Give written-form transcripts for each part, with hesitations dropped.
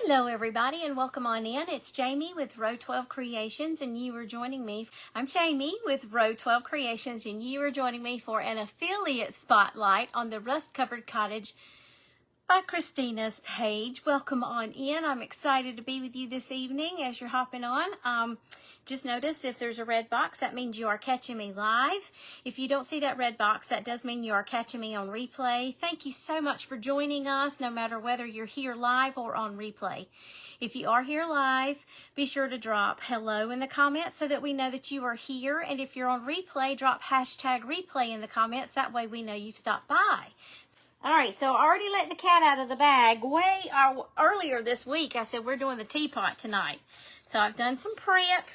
Hello everybody and welcome on in. It's Jamie with Rō.12 Creations and you are joining me. I'm Jamie with Rō.12 Creations and you are joining me for an affiliate spotlight on the Rust-Covered Cottage by Christina's page. Welcome on in. I'm excited to be with you this evening as you're hopping on. Just notice if there's a red box, that means you are catching me live. If you don't see that red box, that does mean you are catching me on replay. Thank you so much for joining us, no matter whether you're here live or on replay. If you are here live, be sure to drop hello in the comments so that we know that you are here. And if you're on replay, drop hashtag replay in the comments. That way we know you've stopped by. All right, so I already let the cat out of the bag earlier this week. I said we're doing the teapot tonight. So I've done some prep.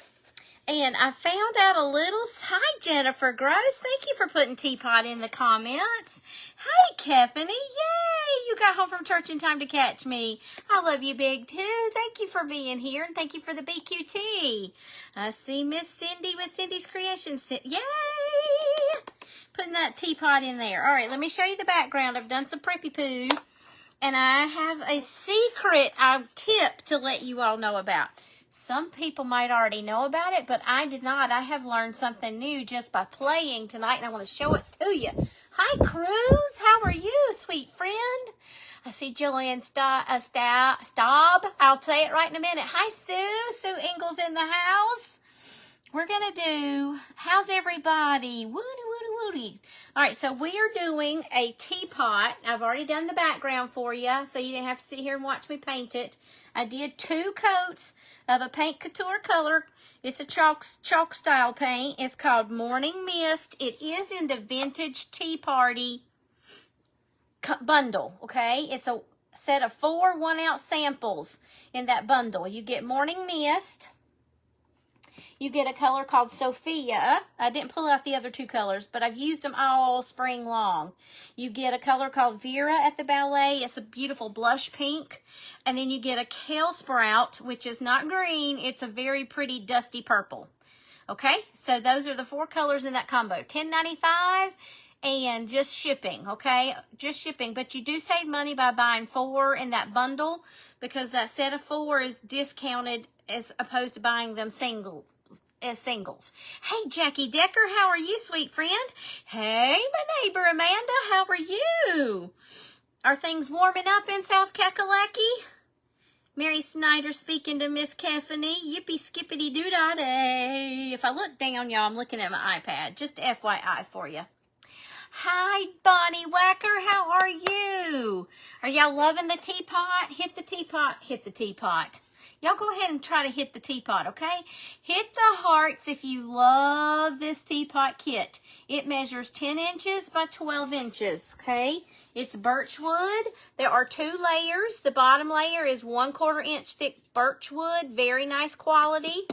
And I found out a little, hi Jennifer Gross, thank you for putting teapot in the comments. Hey Keffany, yay, you got home from church in time to catch me. I love you big too, thank you for being here and thank you for the BQT. I see Miss Cindy with Cindy's Creations, yay, putting that teapot in there. All right, let me show you the background. I've done some preppy poo and I have a secret tip to let you all know about. Some people might already know about it, but I did not. I have learned something new just by playing tonight, and I want to show it to you. Hi, Cruz. How are you, sweet friend? I see Jillian Staub. I'll say it right in a minute. Hi, Sue. Sue Ingalls in the house. We're going to do, how's everybody? Woody, woody, woody. All right, so we are doing a teapot. I've already done the background for you, so you didn't have to sit here and watch me paint it. I did 2 coats of a paint couture color. It's a chalk style paint. It's called Morning Mist. It is in the Vintage Tea Party bundle, okay? It's a set of 4 1-ounce samples in that bundle. You get Morning Mist. You get a color called Sophia. I didn't pull out the other 2 colors, but I've used them all spring long. You get a color called Vera at the Ballet. It's a beautiful blush pink. And then you get a Kale Sprout, which is not green. It's a very pretty dusty purple. Okay, so those are the 4 colors in that combo. $10.95 and just shipping, okay? Just shipping. But you do save money by buying 4 in that bundle because that set of 4 is discounted as opposed to buying them singles. Hey, Jackie Decker, how are you, sweet friend? Hey, my neighbor Amanda, how are you? Are things warming up in South Kakalaki? Mary Snyder speaking to Miss Keffany. Yippee skippity doo dah day. If I look down, y'all, I'm looking at my iPad. Just FYI for you. Hi, Bonnie Wacker, how are you? Are y'all loving the teapot? Hit the teapot, hit the teapot. Y'all go ahead and try to hit the teapot, okay? Hit the hearts if you love this teapot kit. It measures 10 inches by 12 inches, okay? It's birch wood. There are 2 layers. The bottom layer is 1/4 inch thick birch wood. Very nice quality.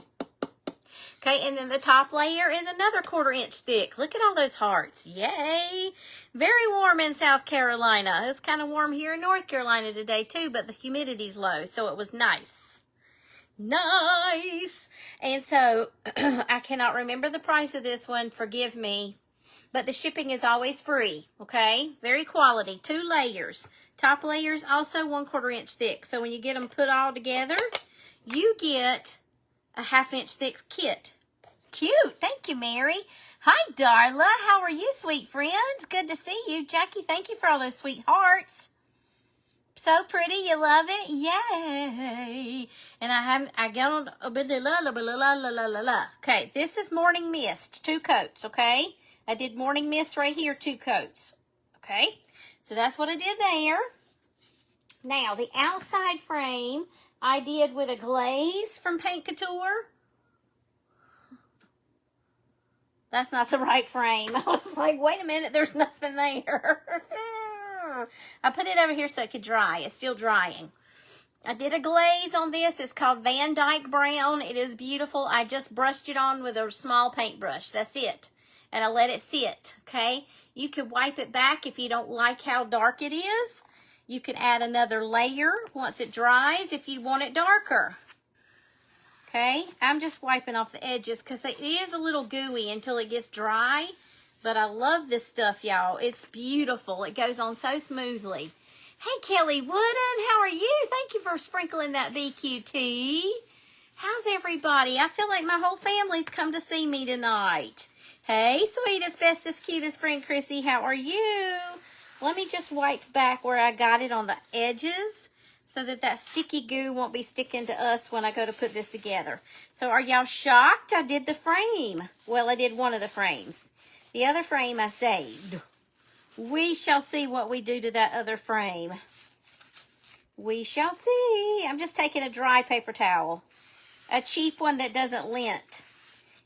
Okay, and then the top layer is another 1/4 inch thick. Look at all those hearts. Yay! Very warm in South Carolina. It's kind of warm here in North Carolina today too, but the humidity's low, so it was nice. Nice. And so I cannot remember the price of this one. Forgive me. But the shipping is always free. Okay. Very quality. 2 layers. Top layer is also 1/4 inch thick. So when you get them put all together, you get a 1/2 inch thick kit. Cute. Thank you, Mary. Hi, Darla. How are you, sweet friend? Good to see you. Jackie, thank you for all those sweet hearts. So pretty, you love it? Yay! And I got on a bit of la. Okay, this is Morning Mist, 2 coats, okay? I did Morning Mist right here, 2 coats, okay? So that's what I did there. Now, the outside frame I did with a glaze from Paint Couture. That's not the right frame. I was like, wait a minute, there's nothing there. I put it over here so it could dry. It's still drying. I did a glaze on this. It's called Van Dyke Brown. It is beautiful. I just brushed it on with a small paintbrush. That's it. And I let it sit, okay? You could wipe it back if you don't like how dark it is. You can add another layer once it dries if you want it darker. Okay? I'm just wiping off the edges because it is a little gooey until it gets dry. But I love this stuff, y'all. It's beautiful. It goes on so smoothly. Hey, Kelly Wooden, how are you? Thank you for sprinkling that BQT. How's everybody? I feel like my whole family's come to see me tonight. Hey, sweetest, bestest, cutest friend Chrissy, how are you? Let me just wipe back where I got it on the edges so that that sticky goo won't be sticking to us when I go to put this together. So are y'all shocked? I did the frame. Well, I did one of the frames. The other frame I saved. We shall see what we do to that other frame. We shall see. I'm just taking a dry paper towel. A cheap one that doesn't lint.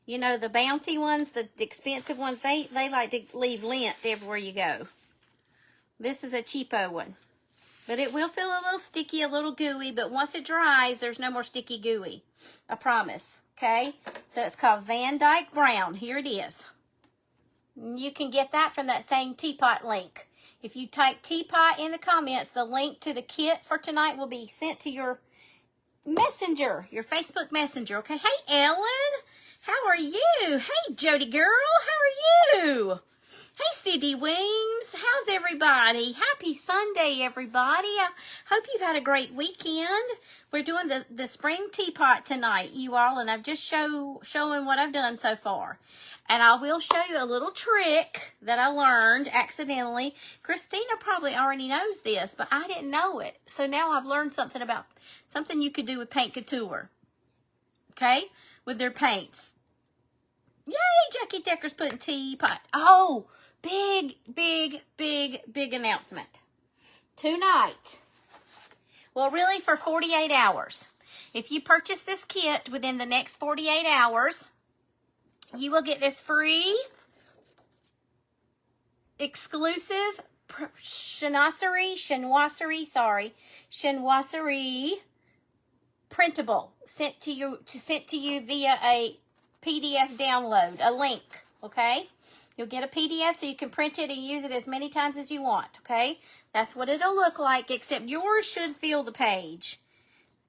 You know, the bounty ones, the expensive ones, they like to leave lint everywhere you go. This is a cheapo one. But it will feel a little sticky, a little gooey, but once it dries, there's no more sticky gooey. I promise. Okay? So it's called Van Dyke Brown. Here it is. You can get that from that same Teapot link. If you type Teapot in the comments, the link to the kit for tonight will be sent to your messenger, your Facebook messenger. Okay? Hey, Ellen. How are you? Hey, Jody girl. How are you? Hey, CD Weems. How's everybody? Happy Sunday, everybody. I hope you've had a great weekend. We're doing the spring teapot tonight, you all, and I'm just showing what I've done so far. And I will show you a little trick that I learned accidentally. Christina probably already knows this, but I didn't know it. So now I've learned something about something you could do with Paint Couture. Okay? With their paints. Yay! Jackie Decker's putting teapot. Oh, big announcement. Tonight. Well, really for 48 hours. If you purchase this kit within the next 48 hours, you will get this free, exclusive chinoiserie printable sent to you via a PDF download, a link, okay? You'll get a PDF so you can print it and use it as many times as you want, okay? That's what it'll look like, except yours should fill the page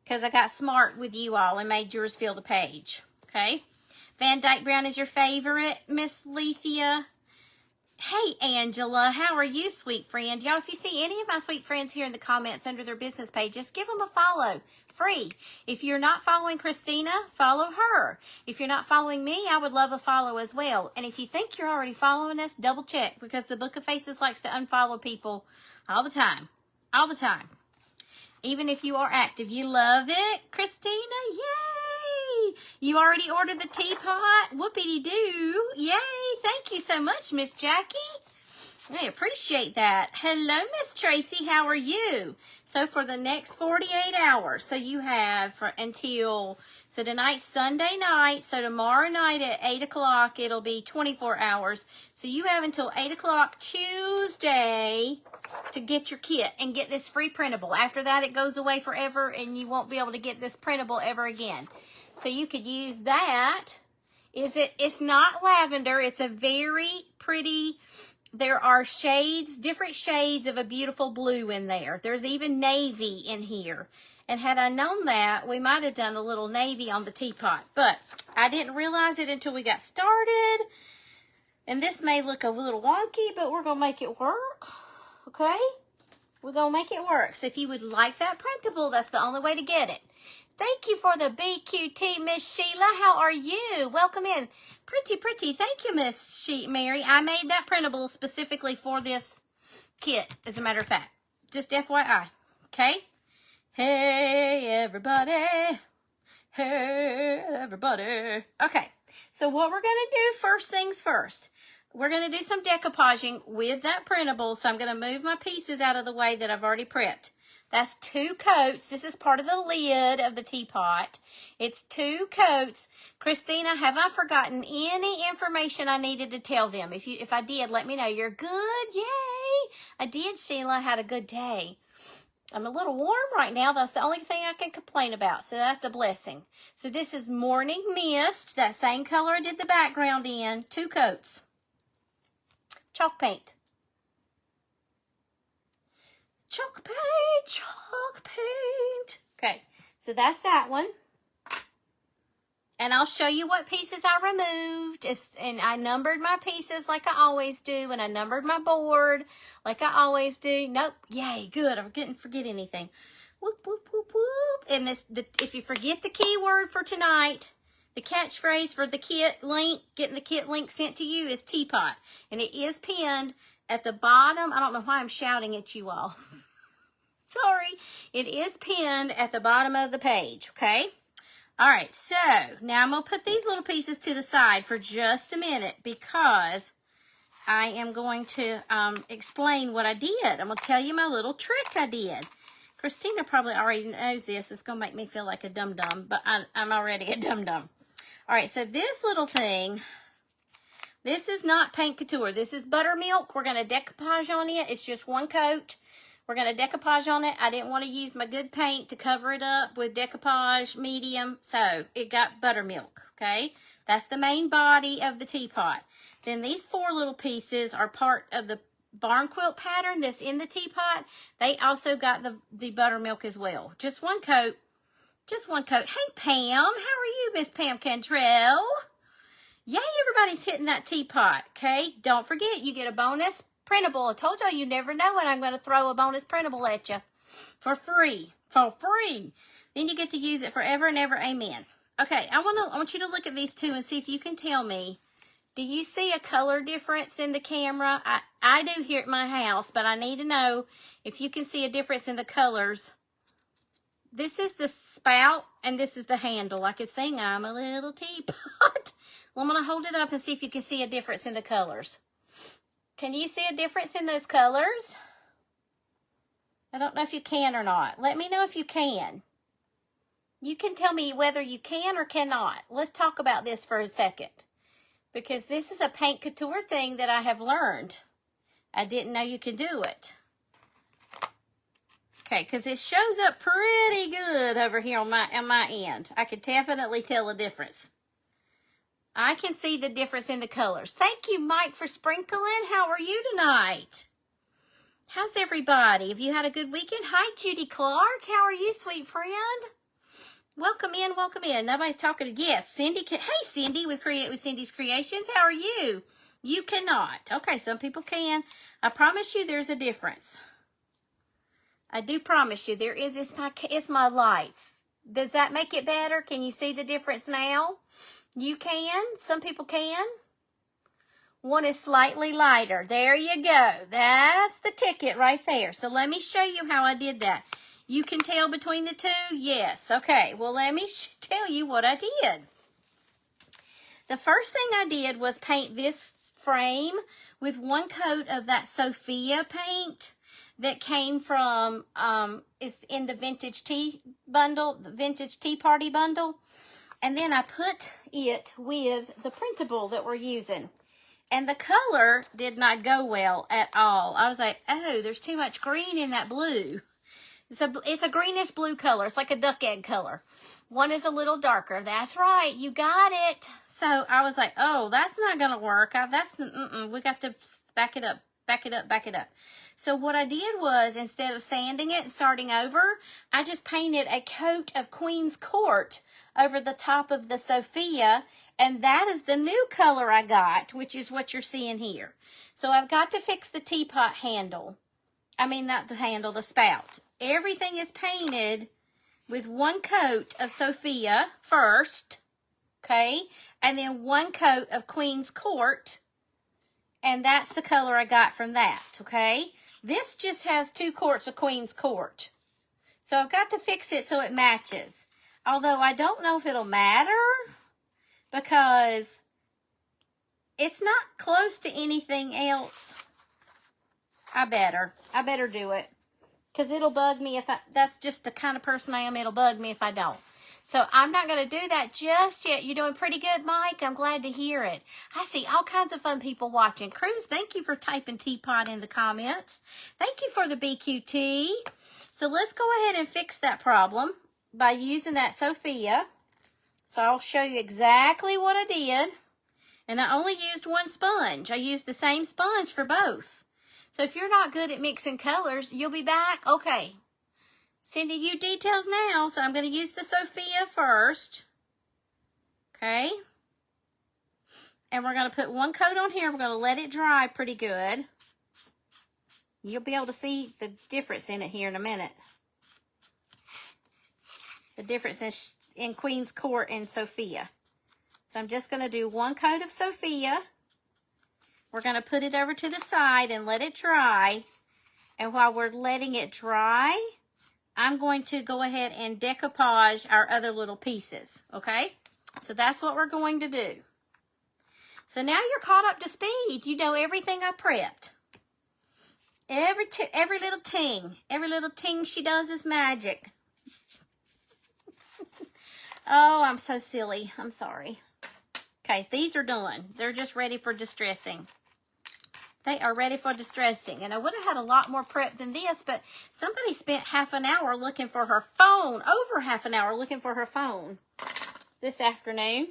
because I got smart with you all and made yours fill the page, okay? Van Dyke Brown is your favorite, Miss Lethea. Hey, Angela, how are you, sweet friend? Y'all, if you see any of my sweet friends here in the comments under their business page, just give them a follow. Free. If you're not following Christina, follow her. If you're not following me, I would love a follow as well. And if you think you're already following us, double check because the Book of Faces likes to unfollow people all the time. All the time. Even if you are active. You love it, Christina? Yay! You already ordered the teapot? Whoopity-doo. Yay! Thank you so much, Miss Jackie. I appreciate that. Hello, Miss Tracy. How are you? So for the next 48 hours, so you have so tonight's Sunday night, so tomorrow night at 8 o'clock, it'll be 24 hours. So you have until 8 o'clock Tuesday to get your kit and get this free printable. After that, it goes away forever, and you won't be able to get this printable ever again. So you could use that. It's not lavender. It's a very pretty... There are shades, different shades of a beautiful blue in there. There's even navy in here. And had I known that, we might have done a little navy on the teapot. But I didn't realize it until we got started. And this may look a little wonky, but we're going to make it work. Okay? We're going to make it work. So if you would like that printable, that's the only way to get it. Thank you for the BQT, Miss Sheila. How are you? Welcome in. Pretty. Thank you, Miss Mary. I made that printable specifically for this kit, as a matter of fact. Just FYI. Okay? Hey, everybody. Hey, everybody. Okay. So what we're going to do, first things first. We're going to do some decoupaging with that printable. So I'm going to move my pieces out of the way that I've already prepped. That's 2 coats. This is part of the lid of the teapot. It's 2 coats. Christina, have I forgotten any information I needed to tell them? If I did, let me know. You're good. Yay. I did, Sheila. I had a good day. I'm a little warm right now. That's the only thing I can complain about. So that's a blessing. So this is Morning Mist. That same color I did the background in. 2 coats. Chalk paint. Chalk paint. Okay, so that's that one. And I'll show you what pieces I removed. And I numbered my pieces like I always do. And I numbered my board like I always do. Nope. Yay. Good. I didn't forget anything. Whoop, whoop, whoop, whoop. And if you forget the keyword for tonight, the catchphrase for the kit link, getting the kit link sent to you, is teapot. And it is pinned at the bottom. I don't know why I'm shouting at you all. Sorry. It is pinned at the bottom of the page. Okay. All right, so now I'm going to put these little pieces to the side for just a minute because I am going to explain what I did. I'm going to tell you my little trick I did. Christina probably already knows this. It's going to make me feel like a dum-dum, but I'm already a dum-dum. All right, so this little thing, this is not paint couture. This is buttermilk. We're going to decoupage on it. It's just one coat. We're going to decoupage on it. I didn't want to use my good paint to cover it up with decoupage medium, so it got buttermilk, okay? That's the main body of the teapot. Then these 4 little pieces are part of the barn quilt pattern that's in the teapot. They also got the buttermilk as well. Just one coat. Just one coat. Hey, Pam. How are you, Miss Pam Cantrell? Yay, everybody's hitting that teapot, okay? Don't forget, you get a bonus printable. I told y'all you never know when I'm going to throw a bonus printable at you. For free. For free. Then you get to use it forever and ever. Amen. Okay, I want you to look at these two and see if you can tell me. Do you see a color difference in the camera? I do here at my house, but I need to know if you can see a difference in the colors. This is the spout, and this is the handle. I could sing, I'm a little teapot. Well, I'm going to hold it up and see if you can see a difference in the colors. Can you see a difference in those colors? I don't know if you can or not. Let me know if you can. You can tell me whether you can or cannot. Let's talk about this for a second. Because this is a paint couture thing that I have learned. I didn't know you could do it. Okay, because it shows up pretty good over here on my end. I could definitely tell a difference. I can see the difference in the colors. Thank you, Mike, for sprinkling. How are you tonight? How's everybody? Have you had a good weekend? Hi, Judy Clark. How are you, sweet friend? Welcome in, welcome in. Nobody's talking to yes. Cindy, hey, Cindy with Cindy's Creations. How are you? You cannot. Okay, some people can. I promise you there's a difference. I do promise you there is. It's my lights. Does that make it better? Can you see the difference now? You can. Some people can. One is slightly lighter. There you go. That's the ticket right there. So let me show you how I did that. You can tell between the two? Yes. Okay. Well, let me tell you what I did. The first thing I did was paint this frame with one coat of that Sophia paint that came from, it's in the vintage tea bundle, the vintage tea party bundle. And then I put it with the printable that we're using. And the color did not go well at all. I was like, oh, there's too much green in that blue. It's a greenish blue color. It's like a duck egg color. One is a little darker. That's right. You got it. So I was like, oh, that's not going to work. We got to back it up, back it up, back it up. So what I did was, instead of sanding it and starting over, I just painted a coat of Queen's Court over the top of the Sophia, and that is the new color I got, which is what you're seeing here. So I've got to fix the teapot handle. I mean, not the handle, the spout. Everything is painted with one coat of Sophia first, okay, and then one coat of Queen's Court, and that's the color I got from that, okay? This just has 2 quarts of Queen's Court. So I've got to fix it so it matches. Although I don't know if it'll matter because it's not close to anything else. I better do it because it'll bug me if that's just the kind of person I am. It'll bug me if I don't. So I'm not going to do that just yet. You're doing pretty good, Mike. I'm glad to hear it. I see all kinds of fun people watching. Cruz, thank you for typing teapot in the comments. Thank you for the BQT. So let's go ahead and fix that problem by using that Sophia. So I'll show you exactly what I did. And I only used one sponge. I used the same sponge for both. So if you're not good at mixing colors, you'll be back. Okay. Sending you details now. So I'm going to use the Sophia first. okay? And we're going to put one coat on here. We're going to let it dry pretty good. You'll be able to see the difference in it here in a minute. The difference in Queen's Court and Sophia. So I'm just going to do one coat of Sophia. We're going to put it over to the side and let it dry. And while we're letting it dry, I'm going to go ahead and decoupage our other little pieces, okay? So that's what we're going to do. So now you're caught up to speed. You know everything I prepped. Every little ting she does is magic. Oh, I'm so silly. I'm sorry. Okay, these are done. They're just ready for distressing. They are ready for distressing. And I would have had a lot more prep than this, but somebody spent half an hour looking for her phone, over half an hour looking for her phone this afternoon.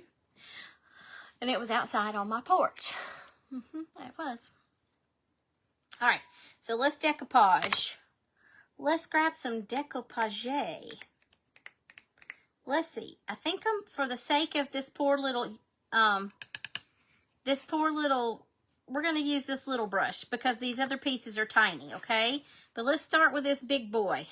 And it was outside on my porch. It was. All right, so let's decoupage. Let's grab some decoupage. Let's see. I think for the sake of this poor little, we're going to use this little brush because these other pieces are tiny, okay? But let's start with this big boy.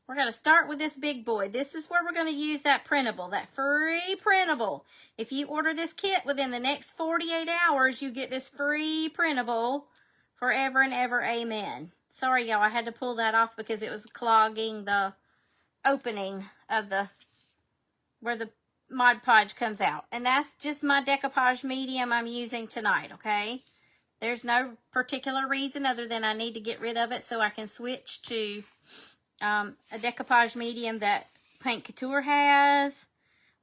We're going to start with this big boy. This is where we're going to use that printable, that free printable. If you order this kit within the next 48 hours, you get this free printable forever and ever, amen. Sorry, y'all, I had to pull that off because it was clogging the opening of where the Mod Podge comes out. And that's just my decoupage medium I'm using tonight, okay? There's no particular reason other than I need to get rid of it so I can switch to a decoupage medium that Paint Couture has,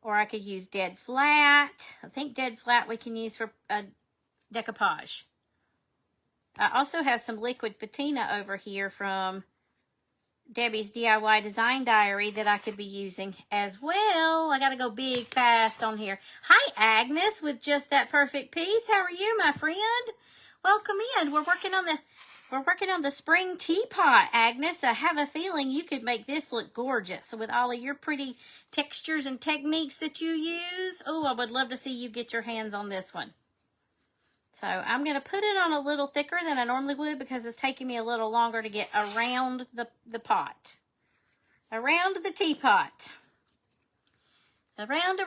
or I could use Dead Flat. I think Dead Flat we can use for decoupage. I also have some liquid patina over here from Debbie's DIY Design Diary that I could be using as well. I got to go big fast on here. Hi, Agnes, with Just That Perfect Piece. How are you, my friend? Welcome in. We're working on the spring teapot, Agnes. I have a feeling you could make this look gorgeous with all of your pretty textures and techniques that you use. Oh, I would love to see you get your hands on this one. So I'm going to put it on a little thicker than I normally would because it's taking me a little longer to get around the pot. Around the teapot. Around.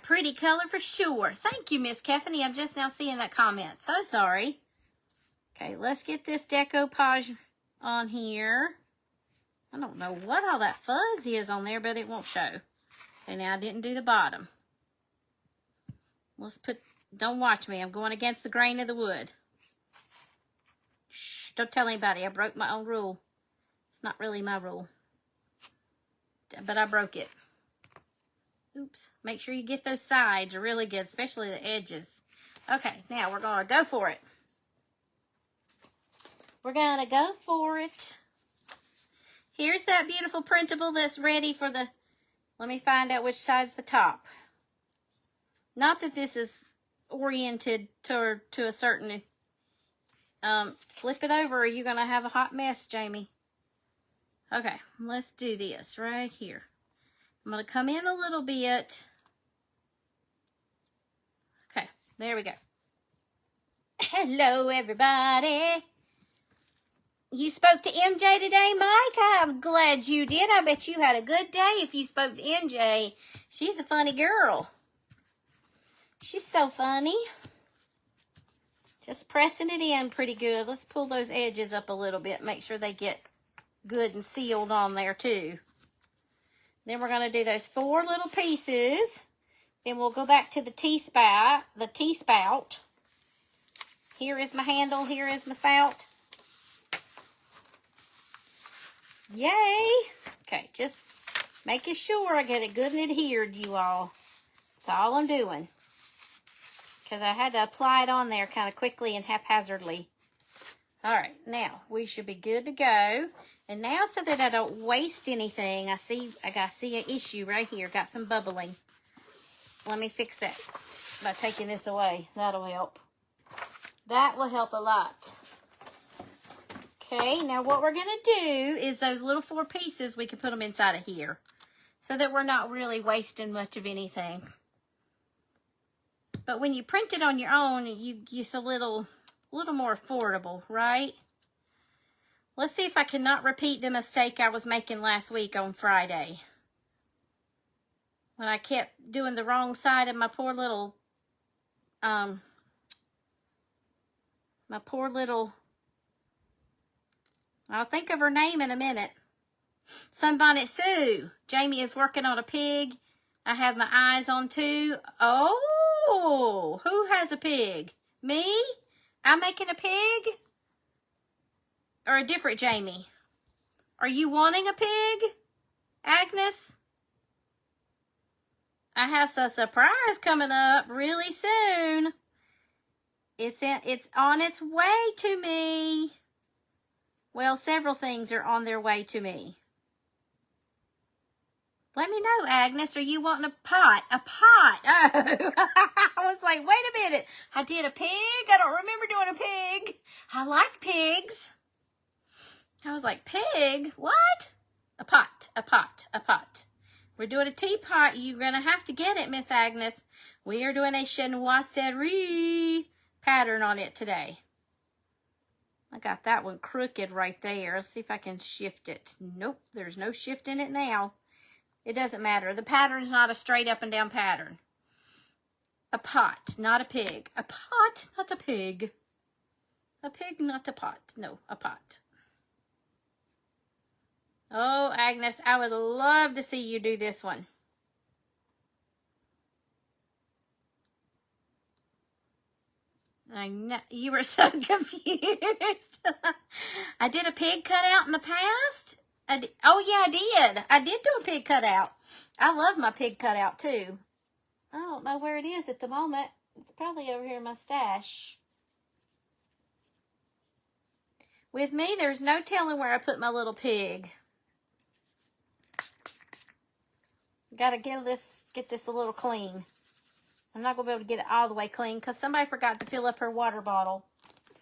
Pretty color for sure. Thank you, Miss Keffany. I'm just now seeing that comment. So sorry. Okay, let's get this decoupage on here. I don't know what all that fuzz is on there, but it won't show. Okay, now I didn't do the bottom. Let's put... Don't watch me. I'm going against the grain of the wood. Shh, don't tell anybody. I broke my own rule. It's not really my rule. But I broke it. Oops. Make sure you get those sides really good, especially the edges. Okay, now we're going to go for it. We're going to go for it. Here's that beautiful printable that's ready for the... Let me find out which side's the top. Not that this is oriented to a certain flip it over or you're gonna have a hot mess, Jamie. Okay, let's do this right here. I'm gonna come in a little bit. Okay, there we go. Hello, everybody. You spoke to MJ today, Mike? I'm glad you did. I bet you had a good day if you spoke to MJ. She's a funny girl. She's so funny. Just pressing it in pretty good. Let's pull those edges up a little bit. Make sure they get good and sealed on there too. Then we're going to do those 4 little pieces. Then we'll go back to the T-spout. Here is my handle. Here is my spout. Yay. Okay, just making sure I get it good and adhered, you all. That's all I'm doing. Because I had to apply it on there kind of quickly and haphazardly. All right, now we should be good to go. And now, so that I don't waste anything, I see an issue right here. Got some bubbling. Let me fix that by taking this away. That'll help. That will help a lot. Okay, now what we're going to do is those little 4 pieces, we can put them inside of here. So that we're not really wasting much of anything. But when you print it on your own, it's a little more affordable, right? Let's see if I cannot repeat the mistake I was making last week on Friday, when I kept doing the wrong side of my poor little, I'll think of her name in a minute. Sunbonnet Sue. Jamie is working on a pig. I have my eyes on two. Oh, who has a pig? Me? I'm making a pig? Or a different Jamie? Are you wanting a pig, Agnes? I have a surprise coming up really soon. It's on its way to me. Well, several things are on their way to me. Let me know, Agnes. Are you wanting a pot? A pot. Oh, I was like, wait a minute. I did a pig? I don't remember doing a pig. I like pigs. I was like, pig? What? A pot, a pot, a pot. We're doing a teapot. You're going to have to get it, Miss Agnes. We are doing a chinoiserie pattern on it today. I got that one crooked right there. Let's see if I can shift it. Nope, there's no shifting it now. It doesn't matter. The pattern's not a straight up and down pattern. A pot, not a pig. A pot, not a pig. A pig, not a pot. No, a pot. Oh, Agnes, I would love to see you do this one. I know, you were so confused. I did a pig cutout in the past. Oh, yeah, I did. I did do a pig cutout. I love my pig cutout, too. I don't know where it is at the moment. It's probably over here in my stash. With me, there's no telling where I put my little pig. Gotta get this a little clean. I'm not gonna be able to get it all the way clean because somebody forgot to fill up her water bottle.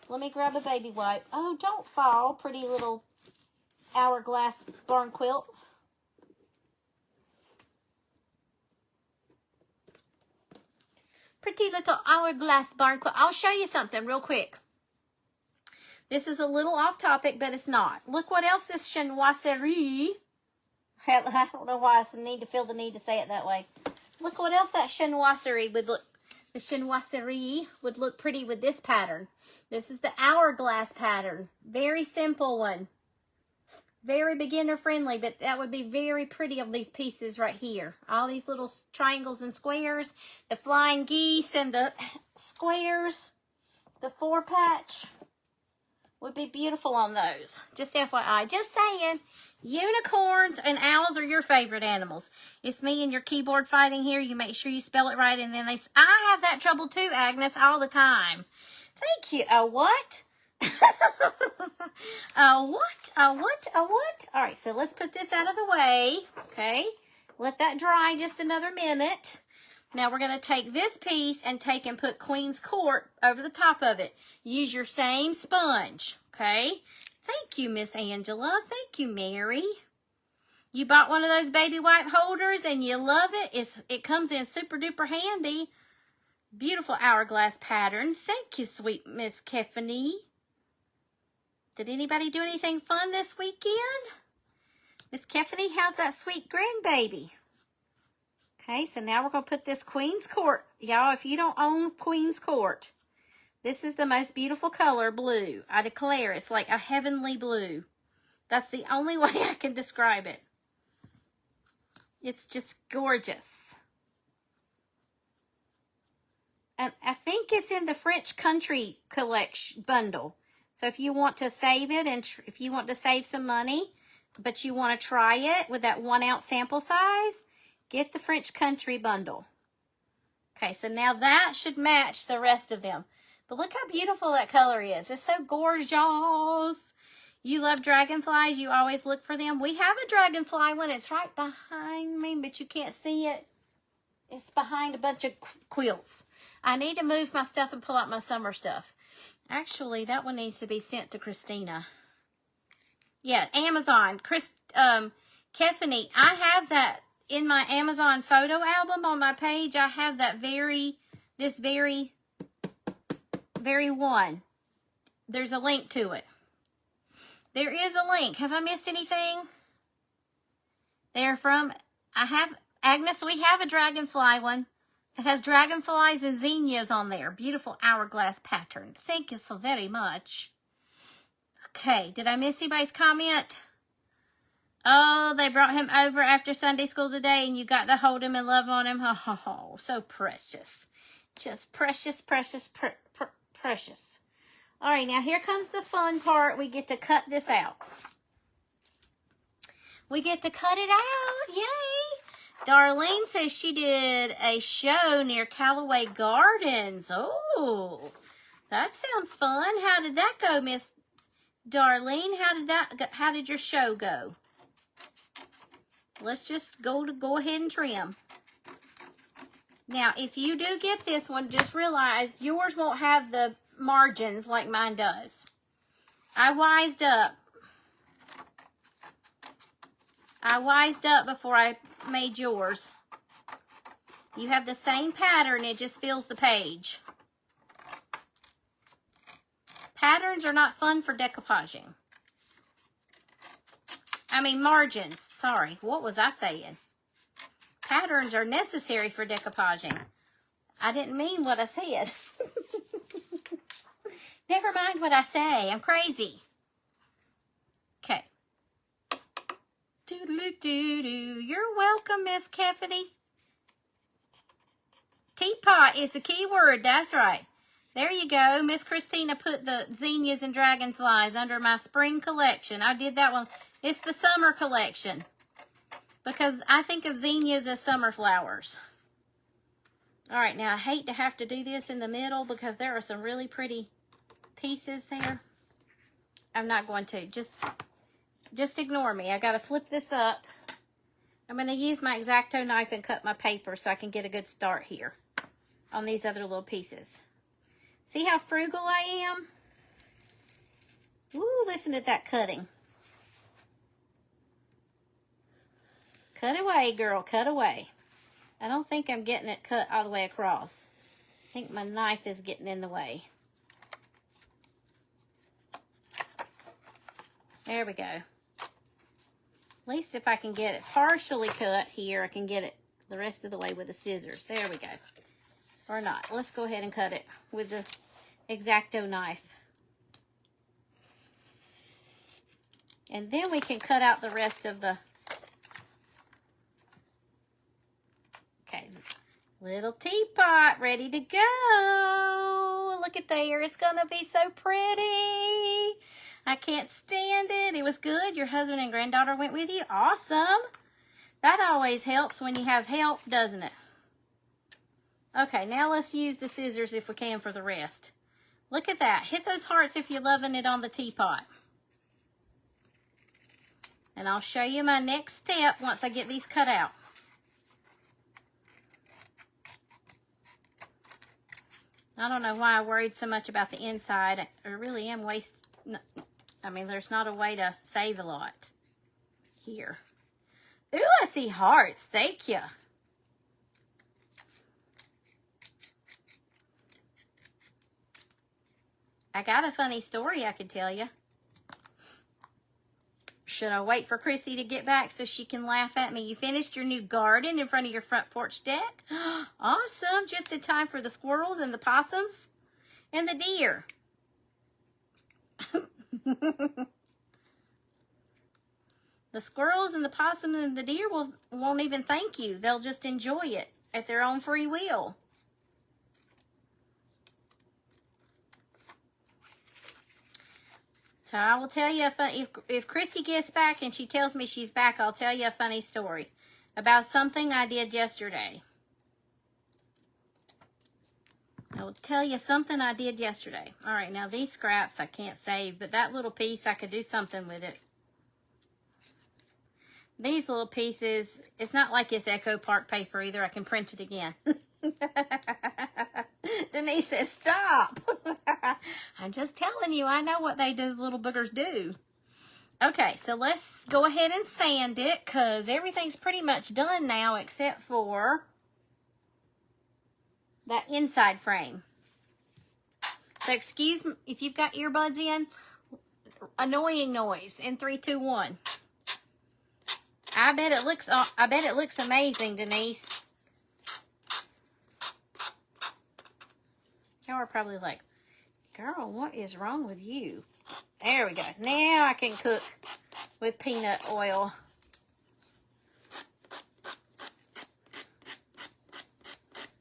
Let me grab a baby wipe. Oh, don't fall, pretty little hourglass barn quilt. Pretty little hourglass barn quilt. I'll show you something real quick. This is a little off topic, but it's not. Look what else this chinoiserie. I don't know why I feel the need to say it that way. Look what else that chinoiserie would look. The chinoiserie would look pretty with this pattern. This is the hourglass pattern. Very simple one. Very beginner friendly, but that would be very pretty on these pieces right here. All these little triangles and squares. The flying geese and the squares. The 4-patch would be beautiful on those. Just FYI. Just saying. Unicorns and owls are your favorite animals. It's me and your keyboard fighting here. You make sure you spell it right, and then I have that trouble too, Agnes, all the time. Thank you. A what? A what? A what? A what? All right, so let's put this out of the way. Okay. Let that dry just another minute. Now we're going to take this piece and put Queen's Court over the top of it. Use your same sponge. Okay. Thank you, Miss Angela. Thank you, Mary. You bought one of those baby wipe holders and you love it. It comes in super duper handy. Beautiful hourglass pattern. Thank you, sweet Miss Keffany. Did anybody do anything fun this weekend? Miss Keffany, how's that sweet grandbaby? Okay, so now we're going to put this Queen's Court. Y'all, if you don't own Queen's Court, this is the most beautiful color, blue. I declare, it's like a heavenly blue. That's the only way I can describe it. It's just gorgeous. And I think it's in the French Country collection bundle. So if you want to save it and if you want to save some money, but you want to try it with that 1 ounce sample size, get the French Country bundle. Okay, so now that should match the rest of them. But look how beautiful that color is. It's so gorgeous. You love dragonflies. You always look for them. We have a dragonfly one. It's right behind me, but you can't see it. It's behind a bunch of quilts. I need to move my stuff and pull out my summer stuff. Actually, that one needs to be sent to Christina. Yeah, Amazon. Keffany, I have that in my Amazon photo album on my page. I have that very this very one. There's a link to it. There is a link. Have I missed anything? They're from, Agnes, we have a dragonfly one. It has dragonflies and zinnias on there. Beautiful hourglass pattern. Thank you so very much. Okay, did I miss anybody's comment? Oh, they brought him over after Sunday school today and you got to hold him and love on him. Oh, so precious. Just precious, precious, precious. All right, now here comes the fun part. We get to cut this out. We get to cut it out. Yay! Darlene says she did a show near Callaway Gardens. Oh, that sounds fun. How did that go, Miss Darlene? How did your show go? Let's just go ahead and trim. Now, if you do get this one, just realize yours won't have the margins like mine does. I wised up before I made yours. You have the same pattern, it just fills the page. Patterns are not fun for decoupaging. I mean margins, sorry. What was I saying? Patterns are necessary for decoupaging. I didn't mean what I said. Never mind what I say. I'm crazy. Okay. Doo-doo-doo-doo. You're welcome, Miss Keffany. Teapot is the key word. That's right. There you go. Miss Christina put the zinnias and dragonflies under my spring collection. I did that one. It's the summer collection. Because I think of zinnias as summer flowers. All right, now I hate to have to do this in the middle because there are some really pretty pieces there. I'm not going to. Just ignore me. I got to flip this up. I'm going to use my X-Acto knife and cut my paper so I can get a good start here on these other little pieces. See how frugal I am? Ooh, listen to that cutting. Cut away, girl. Cut away. I don't think I'm getting it cut all the way across. I think my knife is getting in the way. There we go. At least if I can get it partially cut here, I can get it the rest of the way with the scissors. There we go. Or not. Let's go ahead and cut it with the X-Acto knife. And then we can cut out the rest of the... Okay. Little teapot ready to go. Look at there. It's going to be so pretty. I can't stand it. It was good. Your husband and granddaughter went with you. Awesome. That always helps when you have help, doesn't it? Okay, now let's use the scissors if we can for the rest. Look at that. Hit those hearts if you're loving it on the teapot. And I'll show you my next step once I get these cut out. I don't know why I worried so much about the inside. I really am I mean, there's not a way to save a lot here. Ooh, I see hearts. Thank you. I got a funny story I could tell you. Should I wait for Chrissy to get back so she can laugh at me? You finished your new garden in front of your front porch deck? Awesome. Just in time for the squirrels and the possums and the deer. The squirrels and the possums and the deer won't even thank you. They'll just enjoy it at their own free will. So I will tell you, if Chrissy gets back and she tells me she's back, I'll tell you a funny story about something I did yesterday. I will tell you something I did yesterday. All right, now these scraps I can't save, but that little piece, I could do something with it. These little pieces, it's not like it's Echo Park paper either. I can print it again. Denise says, stop. I'm just telling you, I know what those little boogers do. Okay, so let's go ahead and sand it because everything's pretty much done now except for that inside frame. So excuse me if you've got earbuds in. Annoying noise in 3, 2, 1. I bet it looks amazing, Denise. Y'all are probably like, girl, what is wrong with you? There we go. Now I can cook with peanut oil.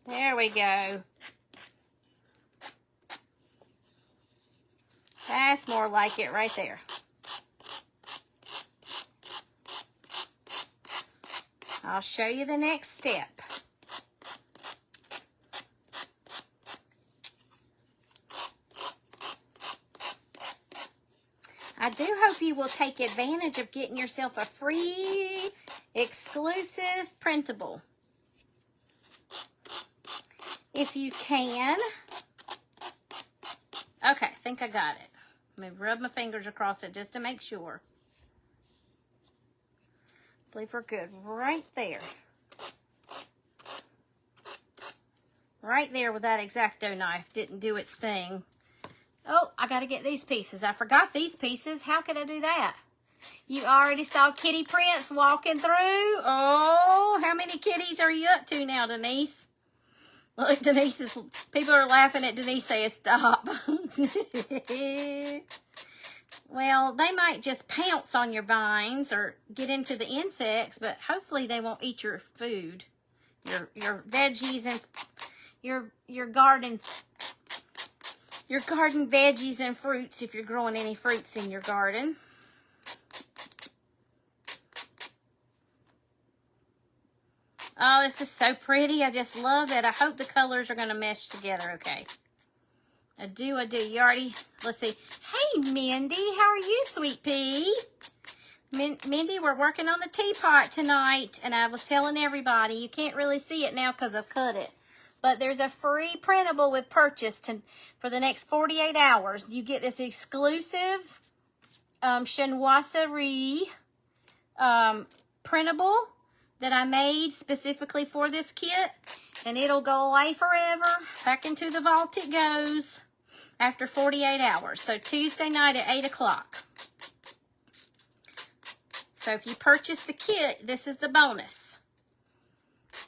There we go. That's more like it right there. I'll show you the next step. I do hope you will take advantage of getting yourself a free, exclusive printable. If you can. Okay, I think I got it. Let me rub my fingers across it just to make sure. I believe we're good. Right there. Right there with that X-Acto knife. Didn't do its thing. Oh, I got to get these pieces. I forgot these pieces. How could I do that? You already saw Kitty Prince walking through. Oh, how many kitties are you up to now, Denise? Look, people are laughing at Denise saying stop. Well, they might just pounce on your vines or get into the insects, but hopefully they won't eat your food, your veggies and your garden veggies and fruits if you're growing any fruits in your garden. Oh, this is so pretty. I just love it. I hope the colors are going to mesh together okay. I do. You already, let's see. Hey, Mindy. How are you, sweet pea? Mindy, we're working on the teapot tonight. And I was telling everybody, you can't really see it now because I've cut it. But there's a free printable with purchase for the next 48 hours. You get this exclusive chinoiserie printable that I made specifically for this kit, and it'll go away forever. Back into the vault it goes after 48 hours. So Tuesday night at 8 o'clock. So if you purchase the kit, this is the bonus.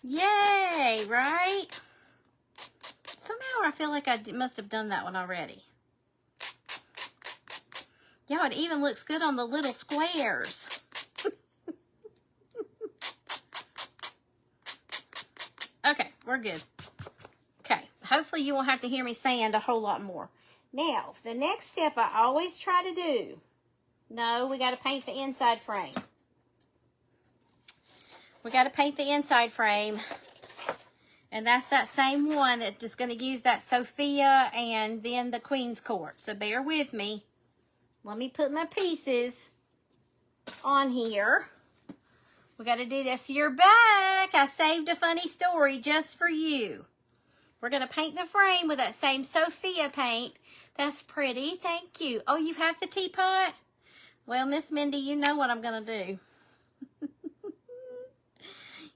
Yay, right? Somehow I feel like I must have done that one already. Yeah, it even looks good on the little squares. Okay, we're good. Okay, hopefully you won't have to hear me sand a whole lot more. Now, the next step I always try to do. No, we got to paint the inside frame. We got to paint the inside frame. And that's that same one that's just going to use that Sophia and then the Queen's Court. So bear with me. Let me put my pieces on here. We got to do this. You're back. I saved a funny story just for you. We're going to paint the frame with that same Sophia paint. That's pretty. Thank you. Oh, you have the teapot? Well, Miss Mindy, you know what I'm going to do.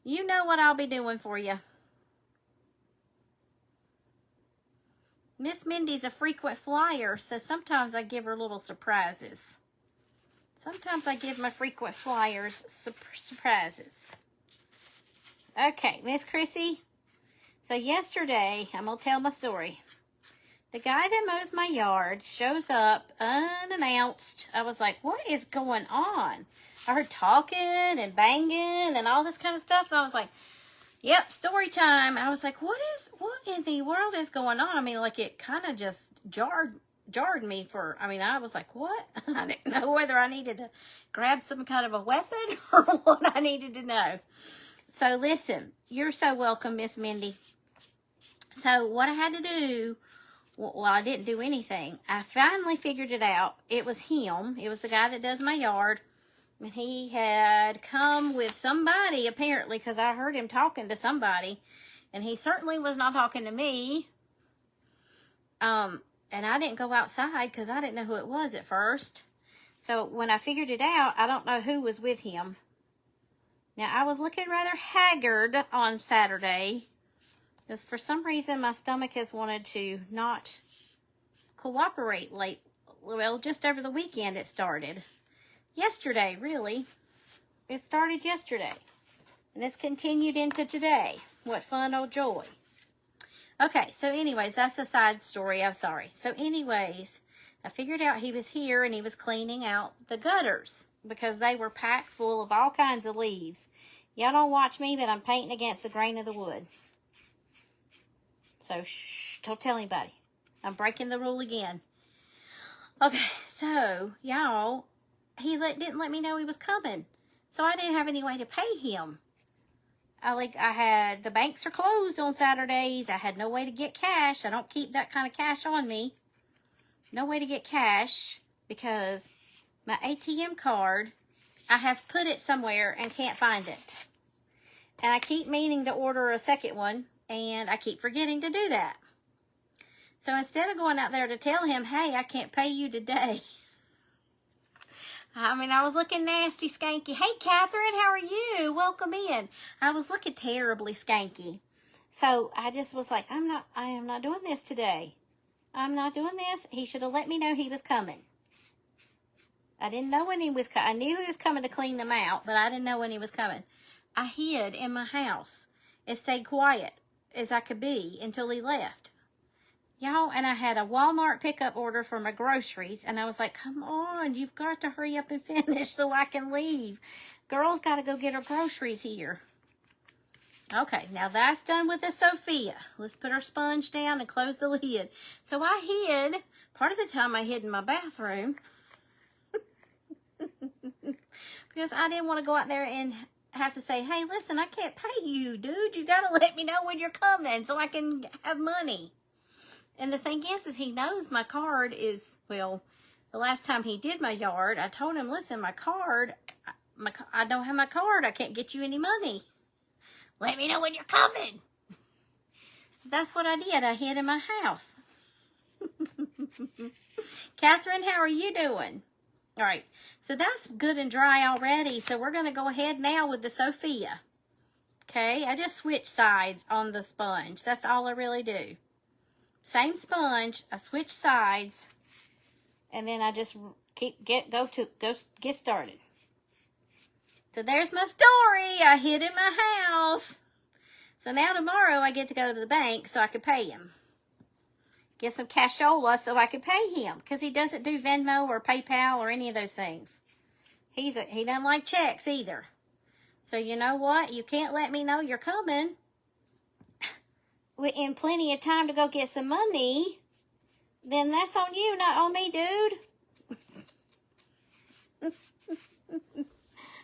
You know what I'll be doing for you. Miss Mindy's a frequent flyer, so sometimes I give her little surprises. Sometimes I give my frequent flyers surprises. Okay, Miss Chrissy. So yesterday, I'm going to tell my story. The guy that mows my yard shows up unannounced. I was like, what is going on? I heard talking and banging and all this kind of stuff. And I was like, yep, story time. I was like, what in the world is going on? I mean, like it kind of just jarred me for, I was like, what? I didn't know whether I needed to grab some kind of a weapon or what I needed to know. So listen, you're so welcome, Miss Mindy. So what I had to do, well, I didn't do anything. I finally figured it out. It was him. It was the guy that does my yard. And he had come with somebody, apparently, because I heard him talking to somebody. And he certainly was not talking to me. And I didn't go outside because I didn't know who it was at first. So when I figured it out, I don't know who was with him. Now, I was looking rather haggard on Saturday. Because for some reason, my stomach has wanted to not cooperate late. Well, just over the weekend it started. Yesterday, really. It started yesterday. And it's continued into today. What fun, oh joy. Okay, so anyways, that's a side story. I'm sorry. So anyways, I figured out he was here and he was cleaning out the gutters because they were packed full of all kinds of leaves. Y'all don't watch me, but I'm painting against the grain of the wood. So, shh, don't tell anybody. I'm breaking the rule again. Okay, so, y'all, he didn't let me know he was coming. So I didn't have any way to pay him. The banks are closed on Saturdays. I had no way to get cash. I don't keep that kind of cash on me. No way to get cash because my ATM card, I have put it somewhere and can't find it. And I keep meaning to order a second one, and I keep forgetting to do that. So instead of going out there to tell him, hey, I can't pay you today. I was looking nasty, skanky. Hey, Catherine, how are you? Welcome in. I was looking terribly skanky. So I just was like, I am not doing this today. I'm not doing this. He should have let me know he was coming. I didn't know when he was coming. I knew he was coming to clean them out, but I didn't know when he was coming. I hid in my house and stayed quiet as I could be until he left. Y'all, and I had a Walmart pickup order for my groceries, and I was like, come on, you've got to hurry up and finish so I can leave. Girl's got to go get her groceries here. Okay, now that's done with the Sophia. Let's put our sponge down and close the lid. So I hid, part of the time I hid in my bathroom, because I didn't want to go out there and have to say, hey, listen, I can't pay you, dude. You got to let me know when you're coming so I can have money. And the thing is he knows my card is, well, the last time he did my yard, I told him, listen, I don't have my card. I can't get you any money. Let me know when you're coming. So that's what I did. I hid in my house. Catherine, how are you doing? All right, so that's good and dry already. So we're going to go ahead now with the Sophia. Okay, I just switch sides on the sponge. That's all I really do. Same sponge, I switch sides, and then I just go get started. So there's my story. I hid in my house. So now tomorrow I get to go to the bank so I can pay him. Get some cashola so I can pay him, because he doesn't do Venmo or PayPal or any of those things. He doesn't like checks either. So you know what? You can't let me know you're coming in plenty of time to go get some money, then that's on you, not on me, dude.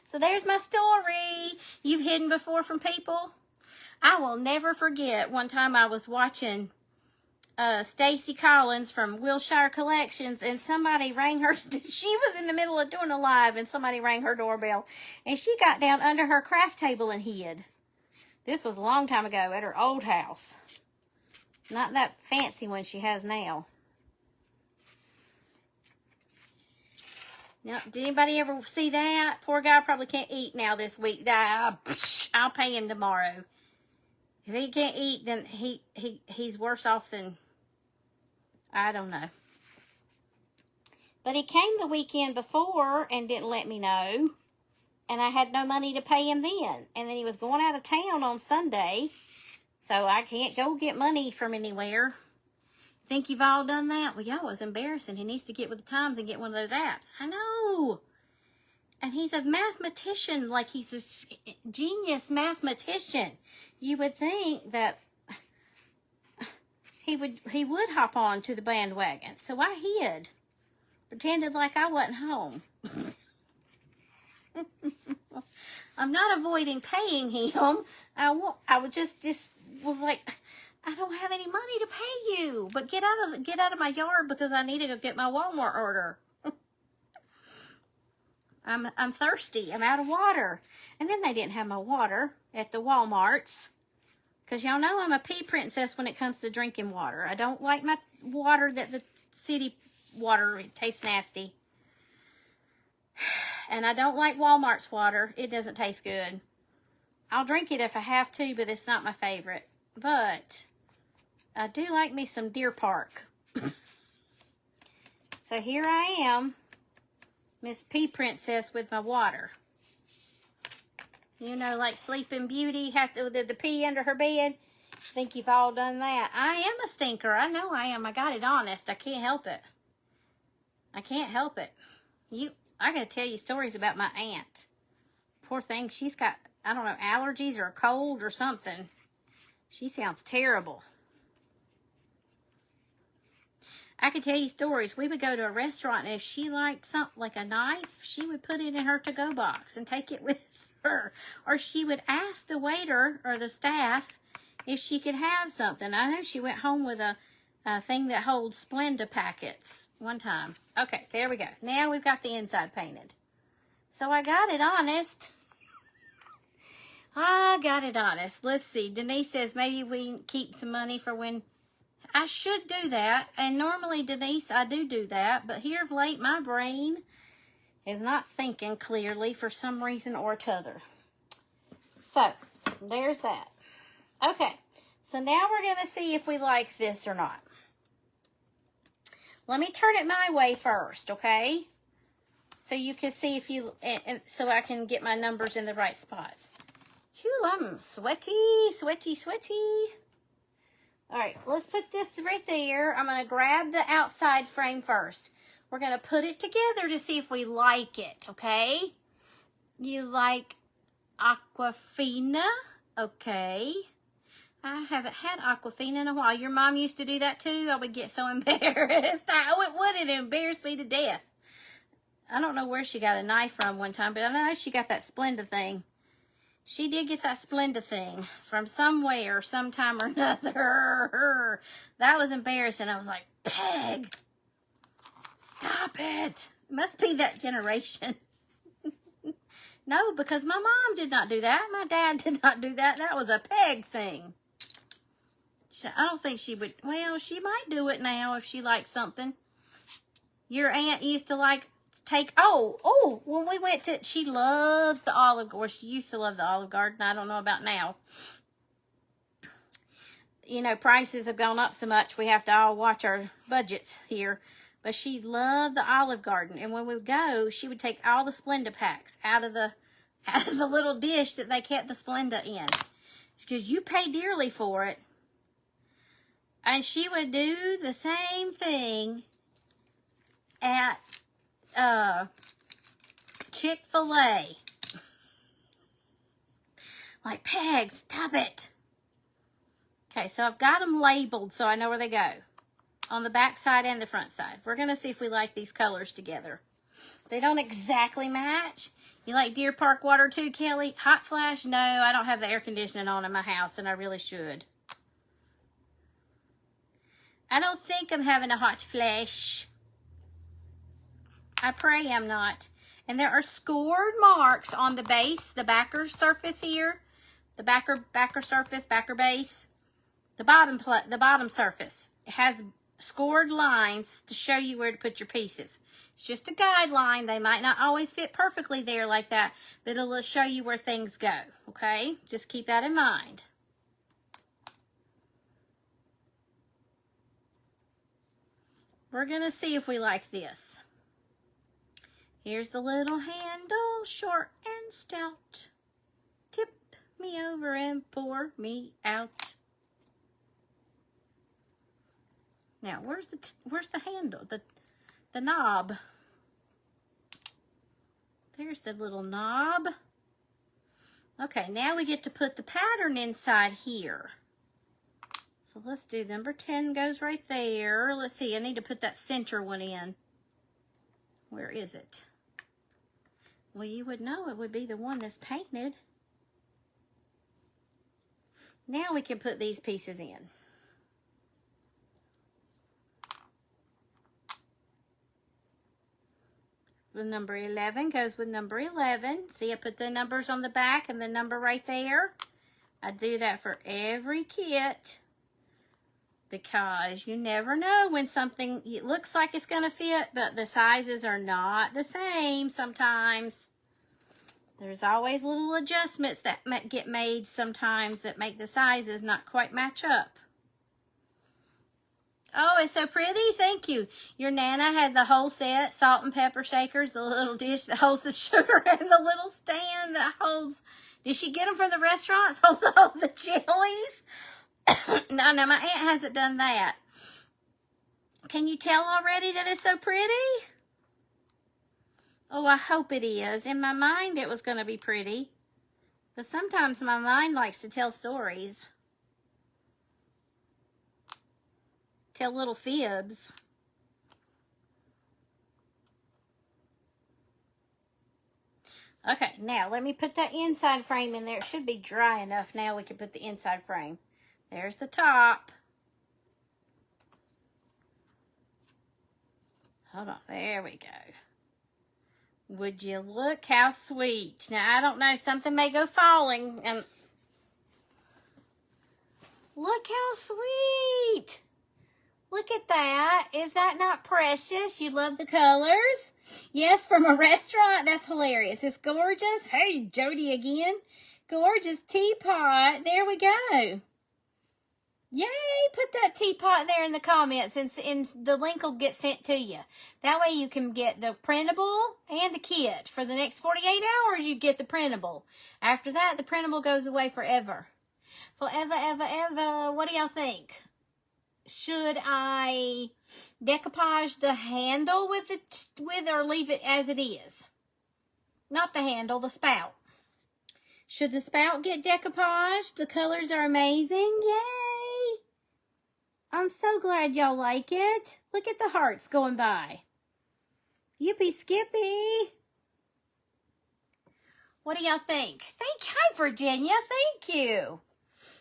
So there's my story. You've hidden before from people? I will never forget one time I was watching Stacy Collins from Wilshire Collections, and somebody rang her. She was in the middle of doing a live, and somebody rang her doorbell, and she got down under her craft table and hid. This was a long time ago at her old house. Not that fancy one she has now. Now, did anybody ever see that? Poor guy probably can't eat now this week. I'll pay him tomorrow. If he can't eat, then he's worse off than, I don't know. But he came the weekend before and didn't let me know. And I had no money to pay him then. And then he was going out of town on Sunday. So I can't go get money from anywhere. Think you've all done that? Well, y'all, it's embarrassing. He needs to get with the times and get one of those apps. I know. And he's a mathematician. Like, he's a genius mathematician. You would think that he would hop on to the bandwagon. So I hid. Pretended like I wasn't home. I'm not avoiding paying him. I was just was like, I don't have any money to pay you, but get out of my yard because I need to go get my Walmart order. I'm thirsty. I'm out of water. And then they didn't have my water at the Walmarts, because y'all know I'm a pea princess when it comes to drinking water. I don't like my water that the city water, it tastes nasty. And I don't like Walmart's water. It doesn't taste good. I'll drink it if I have to, but it's not my favorite. but I do like me some Deer Park. So here I am, Miss Pea Princess with my water. You know, like Sleeping Beauty, have the pea under her bed. I think you've all done that. I am a stinker. I know I am. I got it honest. I can't help it. I can't help it. I gotta tell you stories about my aunt. Poor thing, she's got, I don't know, allergies or a cold or something. She sounds terrible. I could tell you stories. We would go to a restaurant, and if she liked something like a knife, she would put it in her to-go box and take it with her. Or she would ask the waiter or the staff if she could have something. I know she went home with a thing that holds Splenda packets one time. Okay, there we go. Now we've got the inside painted. So I got it honest. I got it honest. Let's see. Denise says maybe we can keep some money for when... I should do that. And normally, Denise, I do that. But here of late, my brain is not thinking clearly for some reason or t'other. So, there's that. Okay. So now we're going to see if we like this or not. Let me turn it my way first, okay? So you can see if you... so I can get my numbers in the right spots. Phew, I'm sweaty, sweaty, sweaty. All right, let's put this right there. I'm going to grab the outside frame first. We're going to put it together to see if we like it, okay? You like Aquafina? Okay. I haven't had Aquafina in a while. Your mom used to do that too? I would get so embarrassed. Oh, it wouldn't embarrass me to death. I don't know where she got a knife from one time, but I know she got that Splenda thing. She did get that Splenda thing from somewhere, sometime or another. That was embarrassing. I was like, Peg, stop it. Must be that generation. No, because my mom did not do that. My dad did not do that. That was a Peg thing. I don't think she would. Well, she might do it now if she liked something. Your aunt used to like... when we went to, she loves the Olive Garden. She used to love the Olive Garden. I don't know about now. You know, prices have gone up so much, we have to all watch our budgets here. But she loved the Olive Garden. And when we would go, she would take all the Splenda packs out of the little dish that they kept the Splenda in. Because you pay dearly for it. And she would do the same thing at Chick-fil-A. Like, Peg, stop it. Okay, so I've got them labeled so I know where they go. On the back side and the front side. We're going to see if we like these colors together. They don't exactly match. You like Deer Park water too, Kelly? Hot flash? No, I don't have the air conditioning on in my house, and I really should. I don't think I'm having a hot flash. I pray I'm not. And there are scored marks on the base, the backer surface here. The backer surface, backer base. The bottom surface. It has scored lines to show you where to put your pieces. It's just a guideline. They might not always fit perfectly there like that, but it'll show you where things go, okay? Just keep that in mind. We're going to see if we like this. Here's the little handle, short and stout. Tip me over and pour me out. Now, where's the handle? The knob. There's the little knob. Okay, now we get to put the pattern inside here. So let's do number 10 goes right there. Let's see, I need to put that center one in. Where is it? Well, you would know it would be the one that's painted. Now we can put these pieces in. The number 11 goes with number 11. See, I put the numbers on the back and the number right there. I do that for every kit because you never know when something, it looks like it's going to fit, but the sizes are not the same sometimes. There's always little adjustments that get made sometimes that make the sizes not quite match up. Oh, it's so pretty. Thank you. Your Nana had the whole set, salt and pepper shakers, the little dish that holds the sugar, and the little stand that holds... Did she get them from the restaurants? Holds all the chilies? No, my aunt hasn't done that. Can you tell already that it's so pretty? Oh, I hope it is. In my mind, it was going to be pretty. But sometimes my mind likes to tell stories. Tell little fibs. Okay, now let me put that inside frame in there. It should be dry enough now we can put the inside frame. There's the top. Hold on, there we go. Would you look how sweet? Now, I don't know, something may go falling. And look how sweet. Look at that. Is that not precious? You love the colors? Yes, from a restaurant. That's hilarious. It's gorgeous. Hey, Jody again. Gorgeous teapot. There we go. Yay! Put that teapot there in the comments, and the link will get sent to you. That way you can get the printable and the kit. For the next 48 hours, you get the printable. After that, the printable goes away forever. Forever, ever, ever. What do y'all think? Should I decoupage the handle with or leave it as it is? Not the handle, the spout. Should the spout get decoupaged? The colors are amazing. Yay! I'm so glad y'all like it. Look at the hearts going by. Yippee skippy. What do y'all think? Hi, Virginia. Thank you.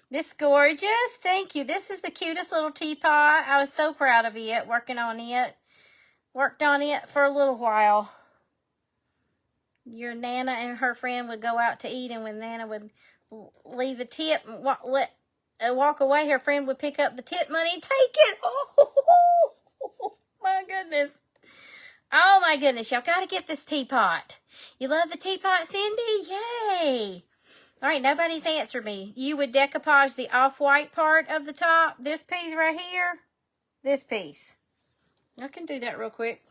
This gorgeous. Thank you. This is the cutest little teapot. I was so proud of it, working on it. Worked on it for a little while. Your Nana and her friend would go out to eat, and when Nana would leave a tip and walk away, her friend would pick up the tip money and take it. Oh, my goodness. Oh, my goodness. Y'all got to get this teapot. You love the teapot, Cindy? Yay. All right, nobody's answered me. You would decoupage the off-white part of the top, this piece right here, this piece. I can do that real quick.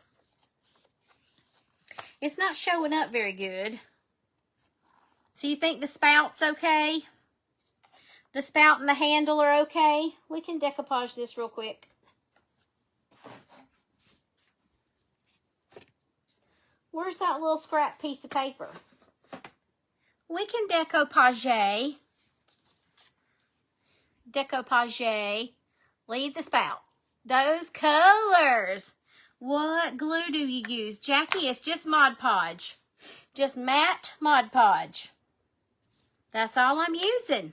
It's not showing up very good. So you think the spout's okay? The spout and the handle are okay? We can decoupage this real quick. Where's that little scrap piece of paper? We can decoupage. Decoupage. Leave the spout. Those colors. What glue do you use? Jackie, it's just Mod Podge. Just matte Mod Podge. That's all I'm using.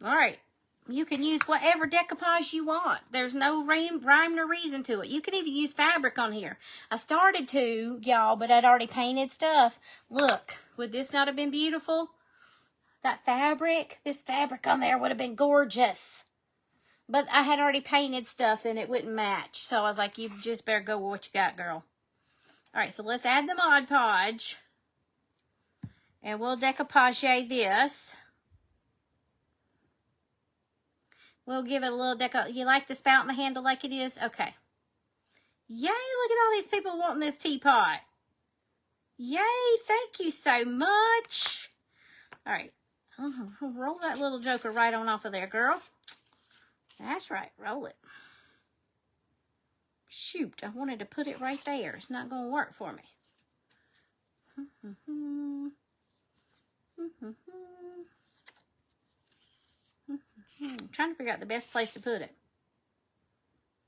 All right. You can use whatever decoupage you want. There's no rhyme or reason to it. You can even use fabric on here. I started to, y'all, but I'd already painted stuff. Look, would this not have been beautiful? That fabric, this fabric on there would have been gorgeous. But I had already painted stuff and it wouldn't match. So I was like, you just better go with what you got, girl. All right, so let's add the Mod Podge. And we'll decoupage this. We'll give it a little deco. You like the spout and the handle like it is? Okay. Yay, look at all these people wanting this teapot. Yay, thank you so much. All right. Roll that little joker right on off of there, girl. That's right, roll it. Shoot, I wanted to put it right there. It's not going to work for me. I'm trying to figure out the best place to put it.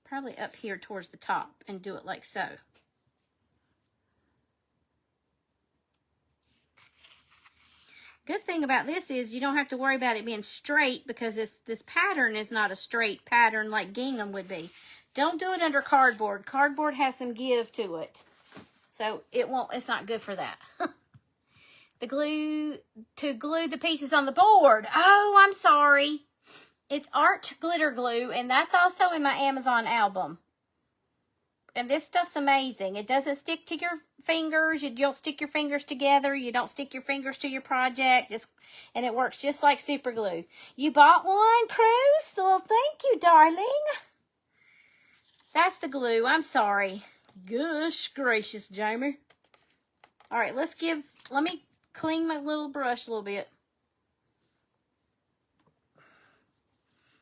Probably up here towards the top and do it like so. Good thing about this is you don't have to worry about it being straight because this pattern is not a straight pattern like gingham would be. Don't do it under cardboard. Cardboard has some give to it. So it's not good for that. The glue, to glue the pieces on the board. Oh, I'm sorry. It's art glitter glue, and that's also in my Amazon album. And this stuff's amazing. It doesn't stick to your fingers. You don't stick your fingers together. You don't stick your fingers to your project. And it works just like super glue. You bought one, Cruz? Well, thank you, darling. That's the glue. I'm sorry. Gosh gracious, Jamie. All right, let me clean my little brush a little bit.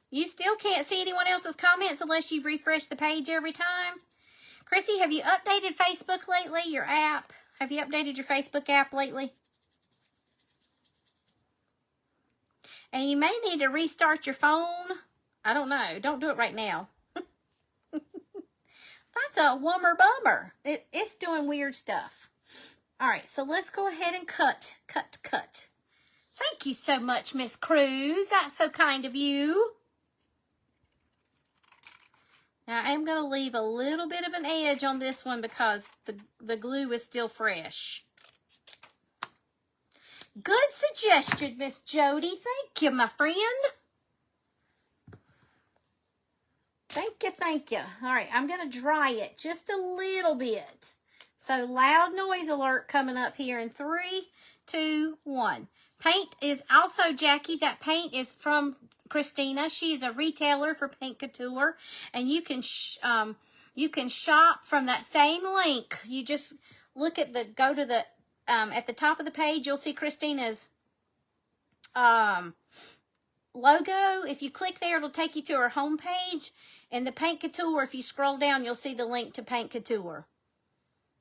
You still can't see anyone else's comments unless you refresh the page every time. Chrissy, have you updated Facebook lately, your app? Have you updated your Facebook app lately? And you may need to restart your phone. I don't know. Don't do it right now. That's a wummer bummer. It's doing weird stuff. All right, so let's go ahead and cut. Thank you so much, Miss Cruz. That's so kind of you. Now, I am going to leave a little bit of an edge on this one because the glue is still fresh. Good suggestion, Miss Jody. Thank you, my friend. Thank you. All right, I'm going to dry it just a little bit. So, loud noise alert coming up here in 3, 2, 1. Paint is also, Jackie, that paint is from Christina. She's a retailer for Paint Couture, and you can shop from that same link. You just look at go to the at the top of the page. You'll see Christina's logo. If you click there, it'll take you to her home page. And the Paint Couture, if you scroll down, you'll see the link to Paint Couture.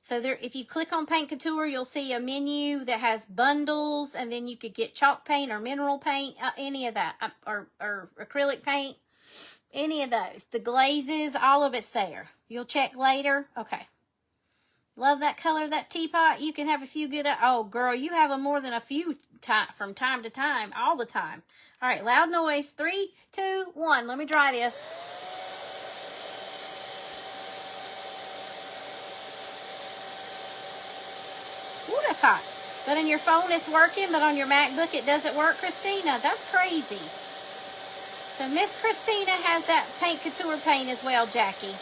So there, if you click on Paint Couture, you'll see a menu that has bundles, and then you could get chalk paint or mineral paint, any of that, or acrylic paint, any of those. The glazes, all of it's there. You'll check later. Okay. Love that color, that teapot. You can have a few good, oh girl, you have them more than a few from time to time, all the time. All right, loud noise, 3, 2, 1. Let me dry this. Ooh, that's hot. But on your phone it's working, but on your MacBook it doesn't work, Christina. That's crazy. So Miss Christina has that Paint Couture paint as well, Jackie.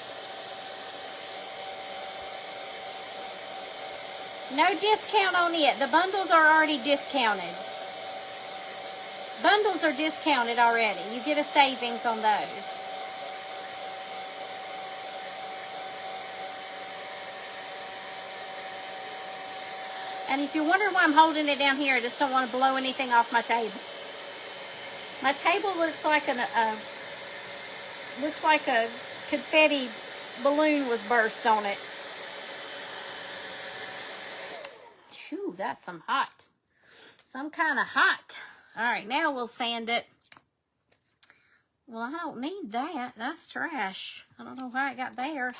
No discount on it. The bundles are already discounted. Bundles are discounted already. You get a savings on those. And if you're wondering why I'm holding it down here, I just don't want to blow anything off my table. My table looks like a confetti balloon was burst on it. Phew, that's some kind of hot. All right, now we'll sand it. Well, I don't need that. That's trash. I don't know why it got there.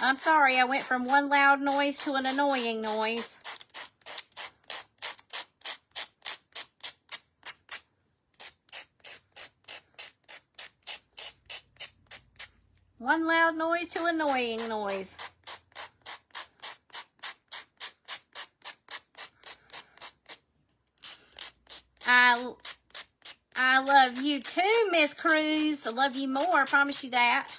I'm sorry, I went from one loud noise to an annoying noise. One loud noise to annoying noise. I love you too, Miss Cruz. I love you more, I promise you that.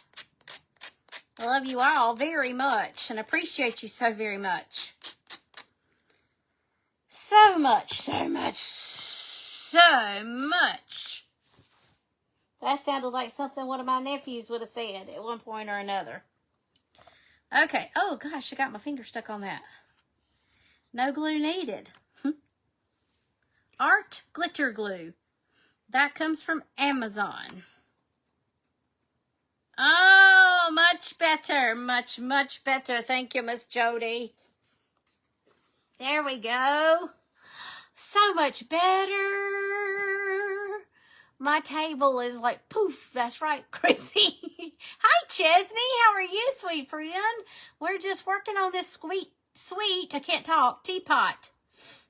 I love you all very much and appreciate you so very much. So much. That sounded like something one of my nephews would have said at one point or another. Okay. Oh, gosh, I got my finger stuck on that. No glue needed. Art glitter glue. That comes from Amazon. Oh, much better. Much better. Thank you, Miss Jody. There we go. So much better. My table is like, poof. That's right, Chrissy. Hi, Chesney. How are you, sweet friend? We're just working on this sweet, I can't talk, teapot.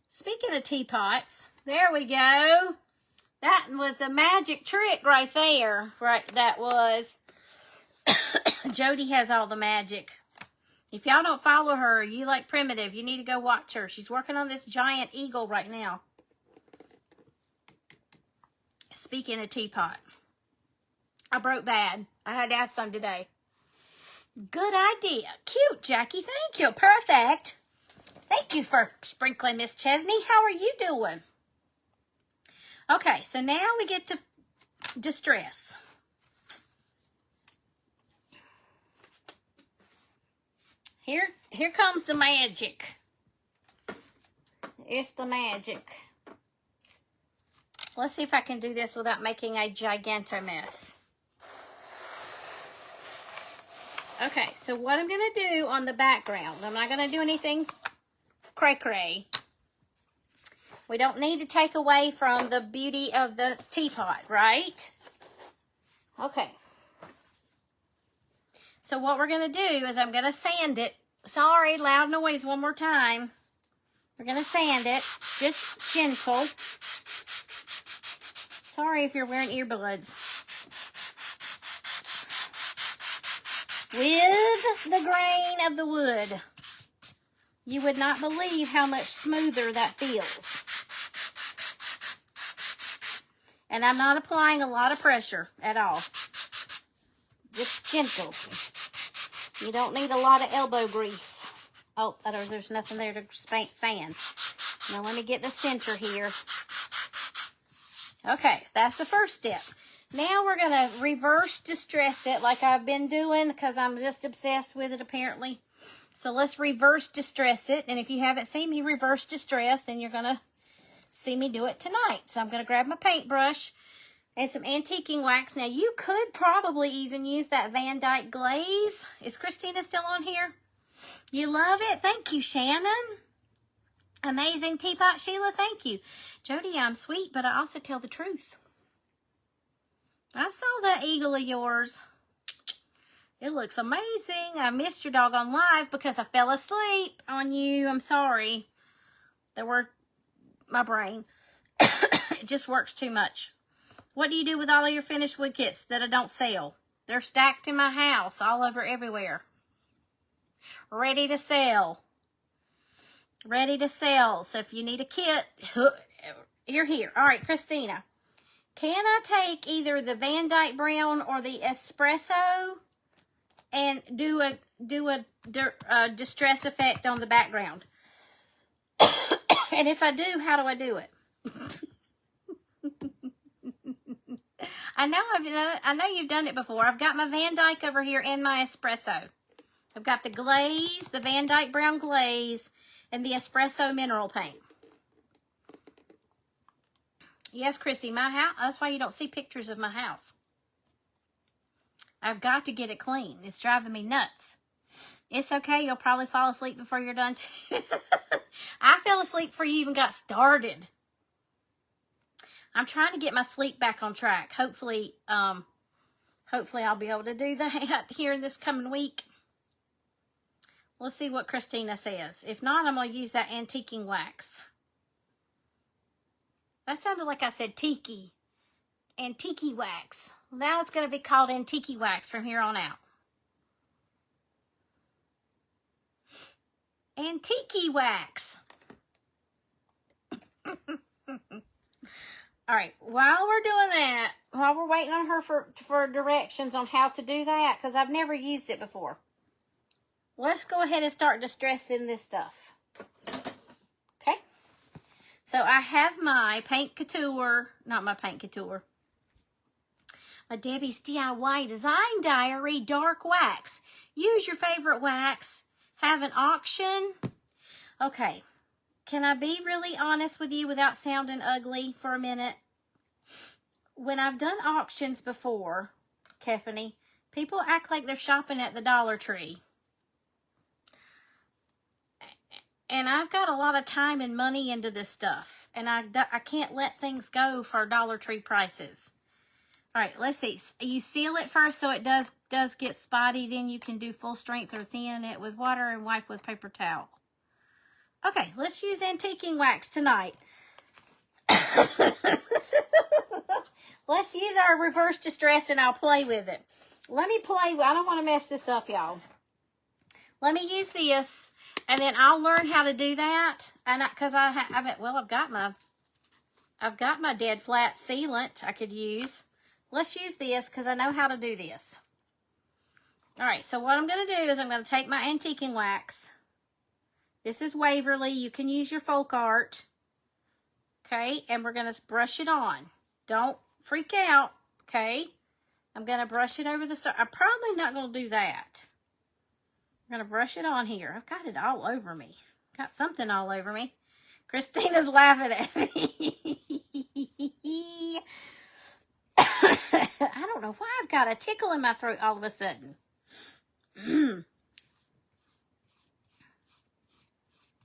Speaking of teapots, there we go. That was the magic trick right there. Right, that was. Jody has all the magic. If y'all don't follow her, you like Primitive, you need to go watch her. She's working on this giant eagle right now. Speaking of teapot, I broke bad. I had to have some today. Good idea. Cute, Jackie. Thank you. Perfect. Thank you for sprinkling, Miss Chesney. How are you doing? Okay, so now we get to distress. Here comes the magic. It's the magic. Let's see if I can do this without making a giganto mess. Okay, so what I'm going to do on the background, I'm not going to do anything cray-cray. We don't need to take away from the beauty of the teapot, right? Okay. So what we're going to do is I'm going to sand it. Sorry, loud noise one more time. We're going to sand it, just gentle. Sorry if you're wearing earbuds. With the grain of the wood. You would not believe how much smoother that feels. And I'm not applying a lot of pressure at all. Just gentle. You don't need a lot of elbow grease. Oh, there's nothing there to sand. Now let me get the center here. Okay, that's the first step. Now we're going to reverse distress it like I've been doing because I'm just obsessed with it apparently. So let's reverse distress it. And if you haven't seen me reverse distress, then you're going to see me do it tonight. So I'm going to grab my paintbrush and some antiquing wax. Now you could probably even use that Van Dyke glaze. Is Christina still on here? You love it? Thank you, Shannon. Amazing teapot, Sheila. Thank you. Jody, I'm sweet, but I also tell the truth. I saw that eagle of yours. It looks amazing. I missed your dog on live because I fell asleep on you. I'm sorry. My brain. It just works too much. What do you do with all of your finished wood kits that I don't sell? They're stacked in my house all over everywhere. Ready to sell. Ready to sell. So if you need a kit, you're here. All right, Christina. Can I take either the Van Dyke Brown or the Espresso and do a distress effect on the background? And if I do, how do I do it? I know you've done it before. I've got my Van Dyke over here and my Espresso. I've got the glaze, the Van Dyke Brown glaze, and the Espresso mineral paint. Yes, Chrissy, my house, that's why you don't see pictures of my house. I've got to get it clean. It's driving me nuts. It's okay. You'll probably fall asleep before you're done too. I fell asleep before you even got started. I'm trying to get my sleep back on track. Hopefully I'll be able to do that here this coming week. Let's see what Christina says. If not, I'm going to use that antiquing wax. That sounded like I said tiki. Antique wax. Now it's going to be called antique wax from here on out. Antique wax. All right, while we're doing that, while we're waiting on her for directions on how to do that, because I've never used it before, let's go ahead and start distressing this stuff. Okay? So I have my Paint Couture, not my Paint Couture, my Debbie's DIY Design Diary Dark Wax. Use your favorite wax. Have an auction. Okay. Can I be really honest with you without sounding ugly for a minute? When I've done auctions before, Kefany, people act like they're shopping at the Dollar Tree. And I've got a lot of time and money into this stuff. And I can't let things go for Dollar Tree prices. All right, let's see. You seal it first so it does get spotty. Then you can do full strength or thin it with water and wipe with paper towel. Okay, let's use antiquing wax tonight. Let's use our reverse distress and I'll play with it. Let me play. I don't want to mess this up, y'all. Let me use this and then I'll learn how to do that. And because I've got my dead flat sealant I could use. Let's use this because I know how to do this. All right, so what I'm going to do is I'm going to take my antiquing wax. This is Waverly. You can use your folk art. Okay, and we're going to brush it on. Don't freak out, okay? I'm going to brush it over the surface. I'm probably not going to do that. I'm going to brush it on here. I've got it all over me. Got something all over me. Christina's laughing at me. I don't know why I've got a tickle in my throat all of a sudden.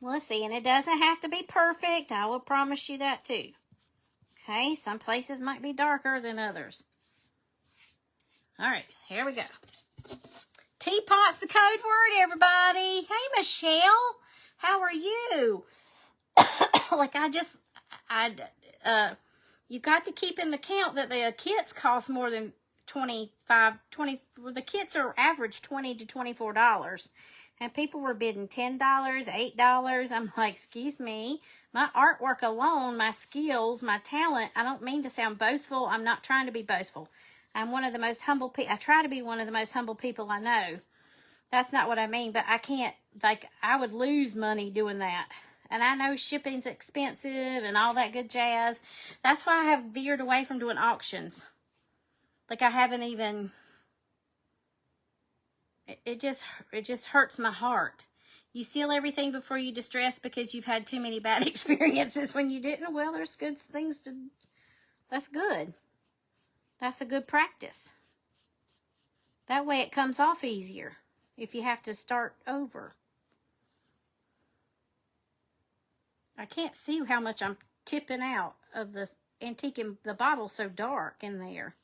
Let's see, and it doesn't have to be perfect. I will promise you that too. Okay, some places might be darker than others. All right, here we go. Teapot's the code word, everybody. Hey, Michelle, how are you? Like you got to keep in account that the kits cost more than $20, the kits are average $20 to $24. And people were bidding $10, $8. I'm like, excuse me, my artwork alone, my skills, my talent, I don't mean to sound boastful. I'm not trying to be boastful. I'm one of the most humble people. I try to be one of the most humble people I know. That's not what I mean, but I can't, like, I would lose money doing that. And I know shipping's expensive and all that good jazz. That's why I have veered away from doing auctions. Like, I haven't even... It just hurts my heart. You seal everything before you distress because you've had too many bad experiences when you didn't. Well, there's good things to... That's good. That's a good practice. That way it comes off easier if you have to start over. I can't see how much I'm tipping out of the antique, and the bottle's so dark in there.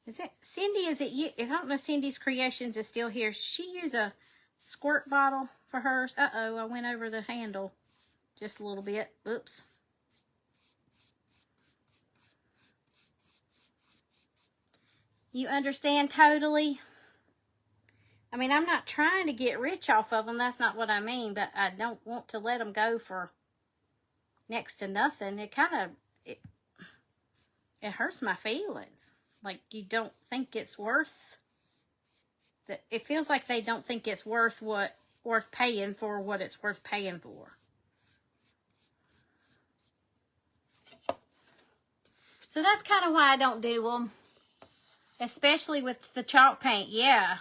Is it Cindy? Is it you? If I don't know, Cindy's Creations is still here. She use a squirt bottle for hers. Uh-oh, I went over the handle just a little bit. Oops. You understand totally? I mean, I'm not trying to get rich off of them. That's not what I mean. But I don't want to let them go for next to nothing. It kind of, it hurts my feelings. Like, you don't think it's worth that. It feels like they don't think it's worth paying for what it's worth paying for. So that's kind of why I don't do them. Especially with the chalk paint, yeah.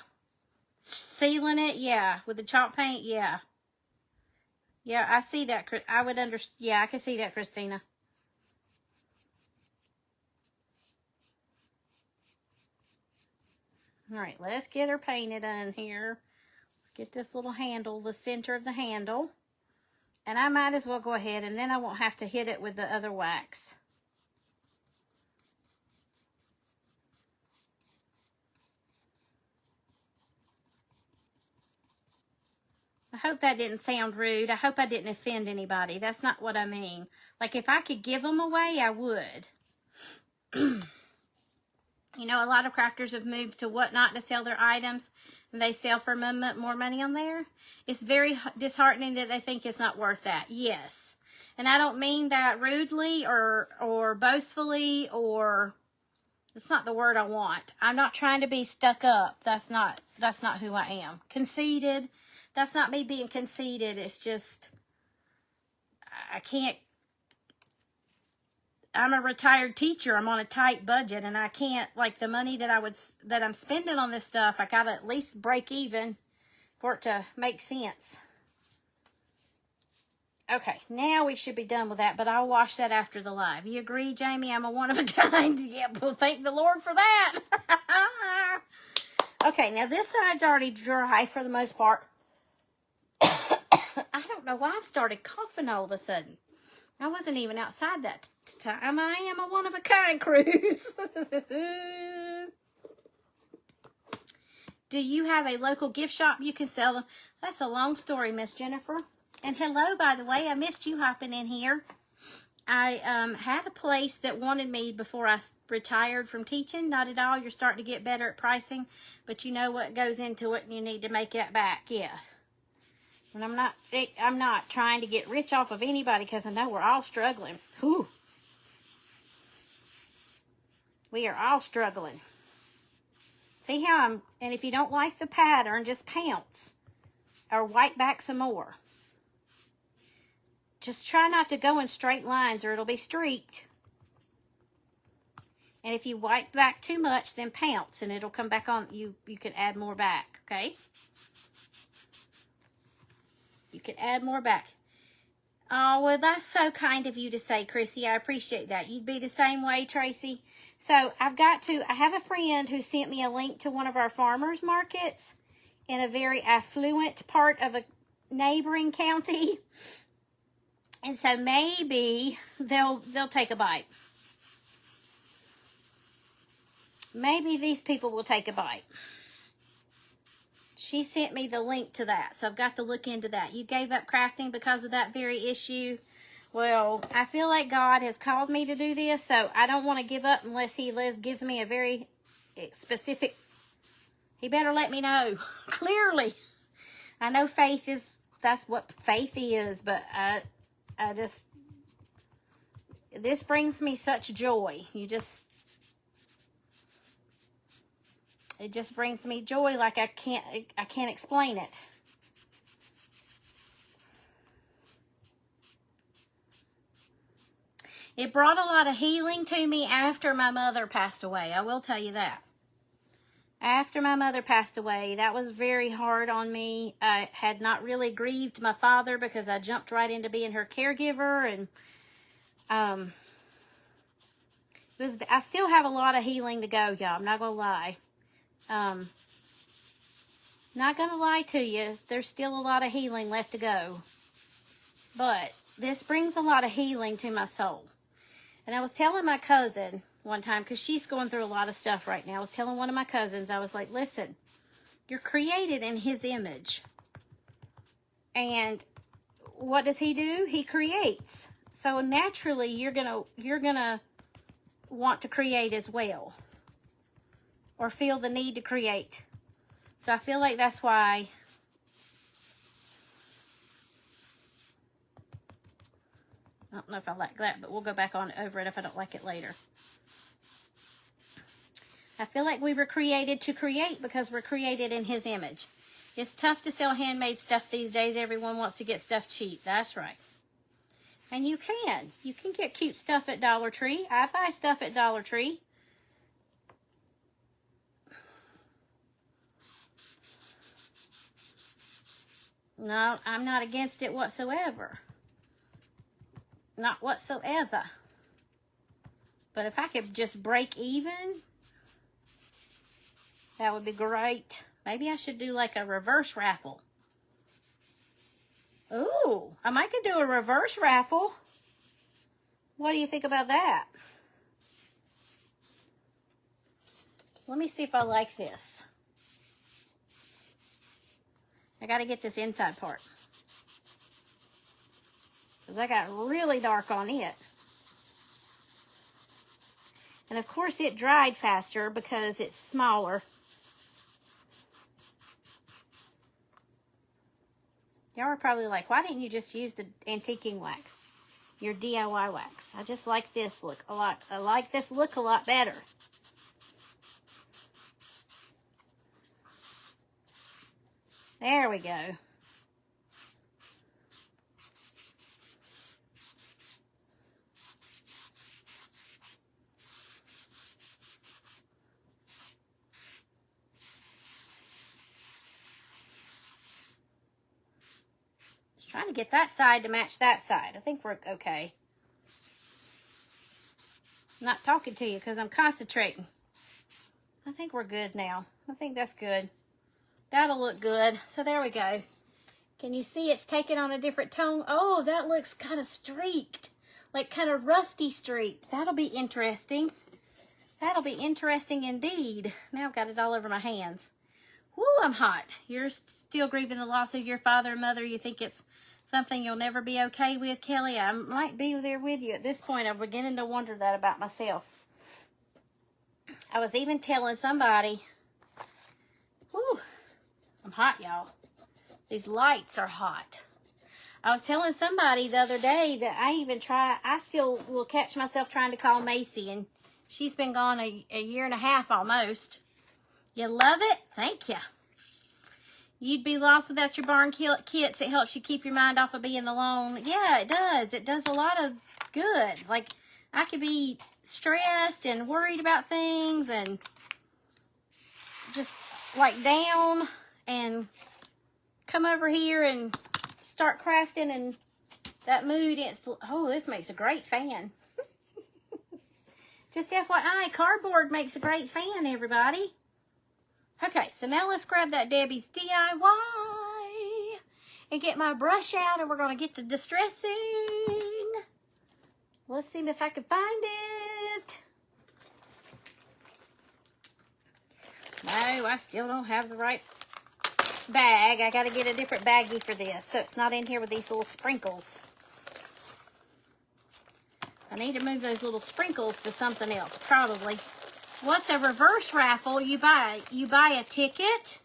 Sealing it, yeah. With the chalk paint, yeah. Yeah, I see that. I would understand. Yeah, I can see that, Christina. All right, let's get her painted on here. Let's get this little handle, the center of the handle. And I might as well go ahead, and then I won't have to hit it with the other wax. I hope that didn't sound rude. I hope I didn't offend anybody. That's not what I mean. Like, if I could give them away, I would. You know, a lot of crafters have moved to Whatnot to sell their items, and they sell for more money on there. It's very disheartening that they think it's not worth that. Yes. And I don't mean that rudely or boastfully, or... It's not the word I want. I'm not trying to be stuck up. That's not who I am. Conceited. That's not me being conceited. It's just, I can't, I'm a retired teacher. I'm on a tight budget, and I can't, like, the money that I'm spending on this stuff, I gotta at least break even for it to make sense. Okay, now we should be done with that, but I'll wash that after the live. You agree, Jamie? I'm a one of a kind. Yeah, well, thank the Lord for that. Okay, now this side's already dry for the most part. I don't know why I've started coughing all of a sudden. I wasn't even outside that time. I am a one of a kind, Cruz. Do you have a local gift shop you can sell them? That's a long story, Miss Jennifer. And hello, by the way, I missed you hopping in here. I had a place that wanted me before I retired from teaching. Not at all. You're starting to get better at pricing, but you know what goes into it, and you need to make that back. Yeah. And I'm not trying to get rich off of anybody, because I know we're all struggling. Whew. We are all struggling. See how and if you don't like the pattern, just pounce or white back some more. Just try not to go in straight lines or it'll be streaked. And if you white back too much, then pounce and it'll come back on. You can add more back, okay? You can add more back. Oh, well, that's so kind of you to say, Chrissy. I appreciate that. You'd be the same way, Tracy. So I have a friend who sent me a link to one of our farmers markets in a very affluent part of a neighboring county. And so maybe they'll take a bite. Maybe these people will take a bite. She sent me the link to that, so I've got to look into that. You gave up crafting because of that very issue. Well, I feel like God has called me to do this, so I don't want to give up unless He gives me a very specific... He better let me know, clearly. I know faith is... That's what faith is, but I just... This brings me such joy. It just brings me joy like I can't explain it. It brought a lot of healing to me after my mother passed away. I will tell you that. After my mother passed away, that was very hard on me. I had not really grieved my father because I jumped right into being her caregiver, and I still have a lot of healing to go, y'all. I'm not gonna lie. Not gonna lie to you, there's still a lot of healing left to go, but this brings a lot of healing to my soul. And I was telling my cousin one time, because she's going through a lot of stuff right now, I was telling one of my cousins, I was like, listen, you're created in His image, and what does He do? He creates. So naturally you're gonna want to create as well, or feel the need to create. So I feel like that's why I don't know if I like that, but we'll go back over it if I don't like it later. I feel like we were created to create because we're created in His image. It's tough to sell handmade stuff these days. Everyone wants to get stuff cheap. That's right. And you can. You can get cute stuff at Dollar Tree. I buy stuff at Dollar Tree. No, I'm not against it whatsoever. Not whatsoever. But if I could just break even, that would be great. Maybe I should do like a reverse raffle. Ooh, I might could do a reverse raffle. What do you think about that? Let me see if I like this. I got to get this inside part, because I got really dark on it. And of course it dried faster because it's smaller. Y'all are probably like, why didn't you just use the antiquing wax? Your DIY wax. I just like this look a lot. I like this look a lot better. There we go. Just trying to get that side to match that side. I think we're okay. I'm not talking to you because I'm concentrating. I think we're good now. I think that's good. That'll look good. So there we go. Can you see it's taken on a different tone? Oh, that looks kind of streaked. Like kind of rusty streaked. That'll be interesting. That'll be interesting indeed. Now I've got it all over my hands. Woo, I'm hot. You're still grieving the loss of your father and mother. You think it's something you'll never be okay with, Kelly? I might be there with you. At this point, I'm beginning to wonder that about myself. I was even telling somebody, woo, I'm hot, y'all. These lights are hot. I was telling somebody the other day that I still will catch myself trying to call Macy, and she's been gone a year and a half almost. You love it? Thank you. You'd be lost without your barn kits. It helps you keep your mind off of being alone. Yeah, it does. It does a lot of good. Like, I could be stressed and worried about things and just like down and come over here and start crafting, and that mood, oh, this makes a great fan. Just FYI, cardboard makes a great fan, everybody. Okay, so now let's grab that Debbie's DIY and get my brush out, and we're going to get to distressing. Let's see if I can find it. No, I still don't have the right bag. I got to get a different baggie for this, so it's not in here with these little sprinkles. I need to move those little sprinkles to something else, probably. What's a reverse raffle? You buy a ticket,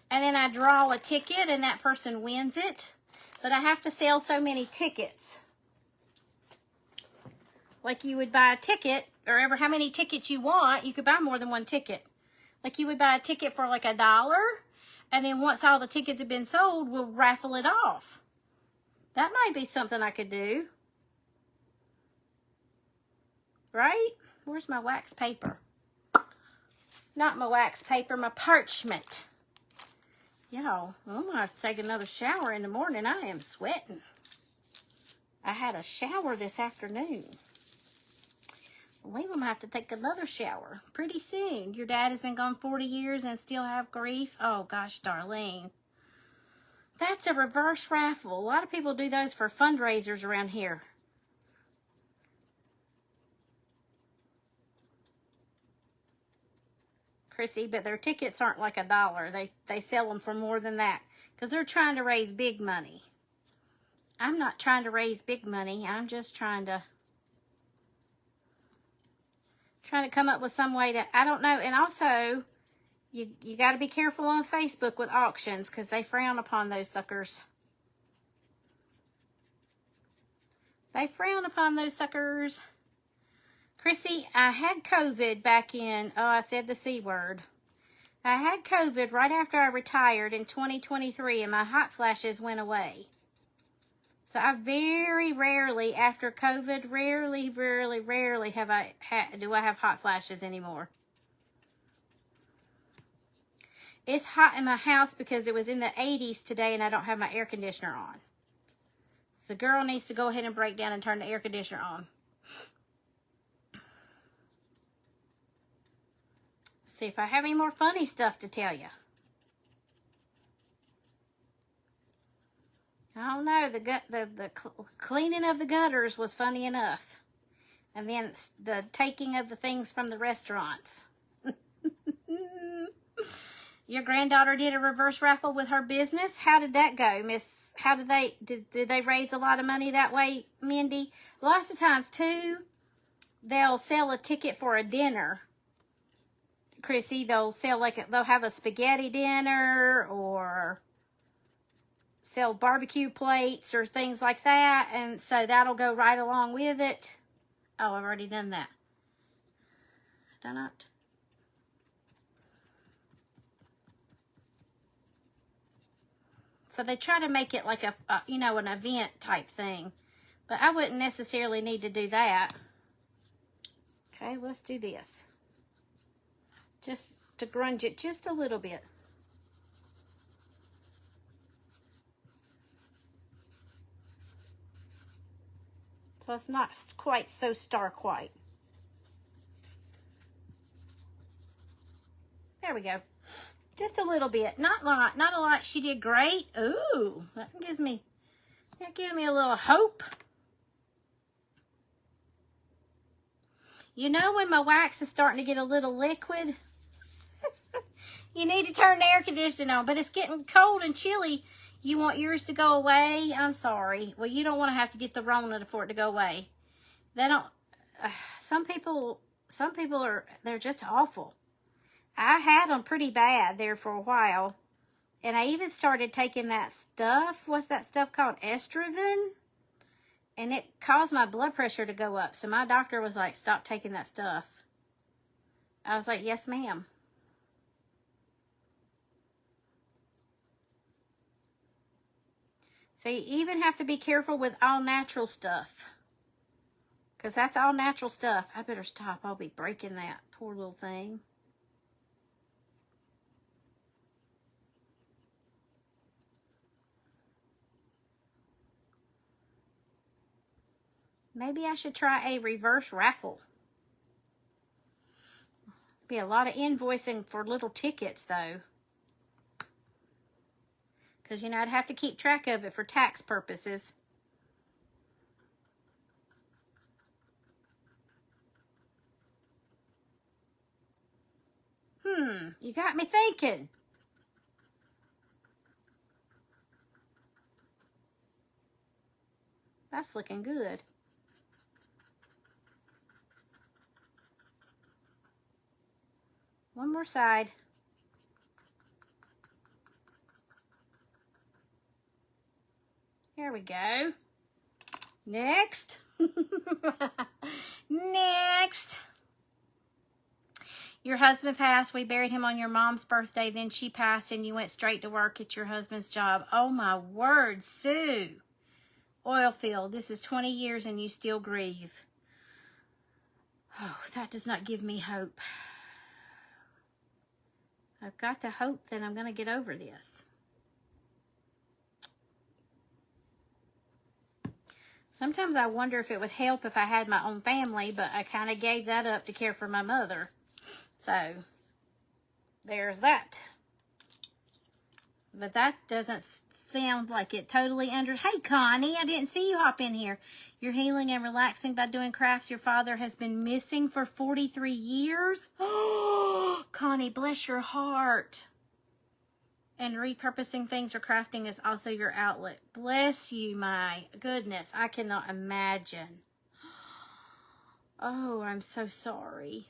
and then I draw a ticket, and that person wins it. But I have to sell so many tickets. Like you would buy a ticket, or ever how many tickets you want, you could buy more than one ticket. Like you would buy a ticket for like $1, and then once all the tickets have been sold, we'll raffle it off. That might be something I could do. Right? Where's my wax paper? Not my wax paper, my parchment. Y'all, I'm going to have to take another shower in the morning. I am sweating. I had a shower this afternoon. I believe I'm going to have to take another shower pretty soon. Your dad has been gone 40 years and still have grief. Oh, gosh, Darlene. That's a reverse raffle. A lot of people do those for fundraisers around here. Chrissy, but their tickets aren't like $1. They sell them for more than that because they're trying to raise big money. I'm not trying to raise big money. I'm just trying to come up with some way to, I don't know. And also, you got to be careful on Facebook with auctions because they frown upon those suckers. They frown upon those suckers. Chrissy, I had COVID back in, oh, I said the C word. I had COVID right after I retired in 2023, and my hot flashes went away. So I very rarely, after COVID, rarely do I have hot flashes anymore. It's hot in my house because it was in the 80s today, and I don't have my air conditioner on. So the girl needs to go ahead and break down and turn the air conditioner on. See if I have any more funny stuff to tell you. I don't know. The cleaning of the gutters was funny enough, and then the taking of the things from the restaurants. Your granddaughter did a reverse raffle with her business. How did that go, Miss? How did they raise a lot of money that way, Mindy? Lots of times too, they'll sell a ticket for a dinner. Chrissy, they'll have a spaghetti dinner or sell barbecue plates or things like that, and so that'll go right along with it. Oh, I've already done that. Did I not? So they try to make it like an event type thing, but I wouldn't necessarily need to do that. Okay, let's do this. Just to grunge it just a little bit. So it's not quite so stark white. There we go. Just a little bit. Not a lot. She did great. Ooh, that gives me a little hope. You know when my wax is starting to get a little liquid? You need to turn the air conditioning on, but it's getting cold and chilly. You want yours to go away? I'm sorry. Well, you don't want to have to get the Rona for it to go away. They don't, some people they're just awful. I had them pretty bad there for a while. And I even started taking that stuff. What's that stuff called? Estrogen? And it caused my blood pressure to go up. So my doctor was like, stop taking that stuff. I was like, yes, ma'am. So you even have to be careful with all natural stuff. Because that's all natural stuff. I better stop. I'll be breaking that poor little thing. Maybe I should try a reverse raffle. Be a lot of invoicing for little tickets, though. Because, you know, I'd have to keep track of it for tax purposes. You got me thinking. That's looking good. One more side. There we go. Next. Next. Your husband passed. We buried him on your mom's birthday. Then she passed and you went straight to work at your husband's job. Oh my word, Sue. Oil field. This is 20 years and you still grieve. Oh, that does not give me hope. I've got to hope that I'm going to get over this. Sometimes I wonder if it would help if I had my own family, but I kind of gave that up to care for my mother. So, there's that. But that doesn't sound like it totally Hey, Connie, I didn't see you hop in here. You're healing and relaxing by doing crafts your father has been missing for 43 years. Oh, Connie, bless your heart. And repurposing things or crafting is also your outlet. Bless you, my goodness. I cannot imagine. Oh, I'm so sorry.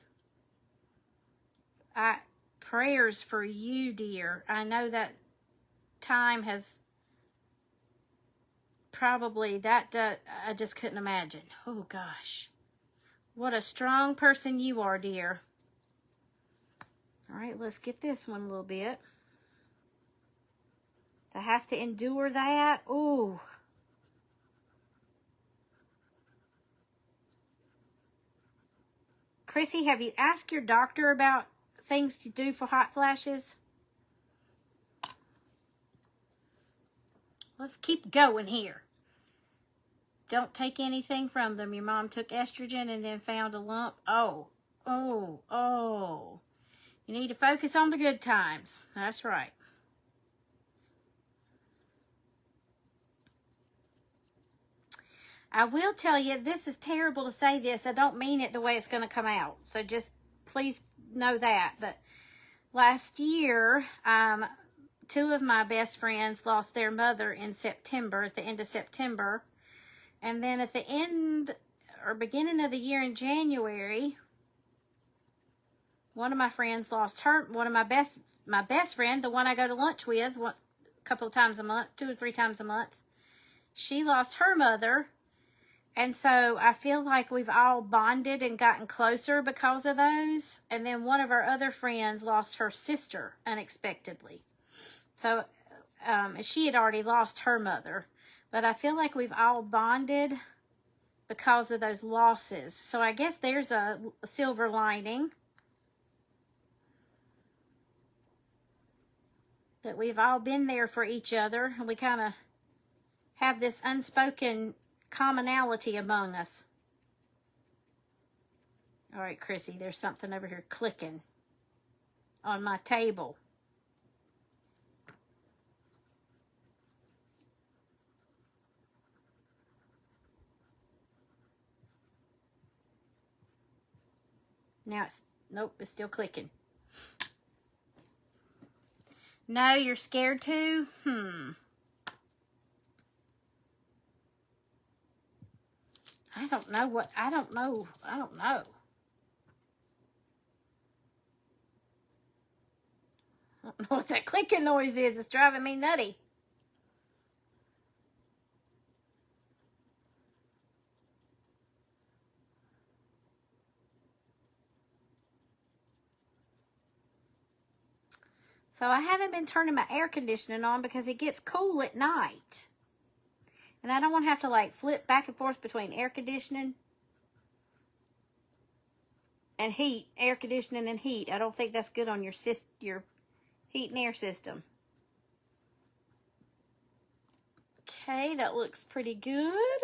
Prayers for you, dear. I know that time has probably, I just couldn't imagine. Oh, gosh. What a strong person you are, dear. All right, let's get this one a little bit. To have to endure that, ooh. Chrissy, have you asked your doctor about things to do for hot flashes? Let's keep going here. Don't take anything from them. Your mom took estrogen and then found a lump. Oh. You need to focus on the good times. That's right. I will tell you, this is terrible to say this. I don't mean it the way it's going to come out. So just please know that. But last year, two of my best friends lost their mother in September, at the end of September. And then at the end or beginning of the year in January, one of my friends lost her, my best friend, the one I go to lunch with a couple of times a month, 2 or 3 times a month. She lost her mother. And so I feel like we've all bonded and gotten closer because of those. And then one of our other friends lost her sister unexpectedly. So she had already lost her mother. But I feel like we've all bonded because of those losses. So I guess there's a silver lining. That we've all been there for each other. And we kind of have this unspoken commonality among us. All right, Chrissy, there's something over here clicking on my table. Now nope, it's still clicking. No, you're scared too? I don't know. I don't know what that clicking noise is. It's driving me nutty. So I haven't been turning my air conditioning on because it gets cool at night. And I don't want to have to like flip back and forth between air conditioning and heat. Air conditioning and heat. I don't think that's good on your heat and air system. Okay, that looks pretty good.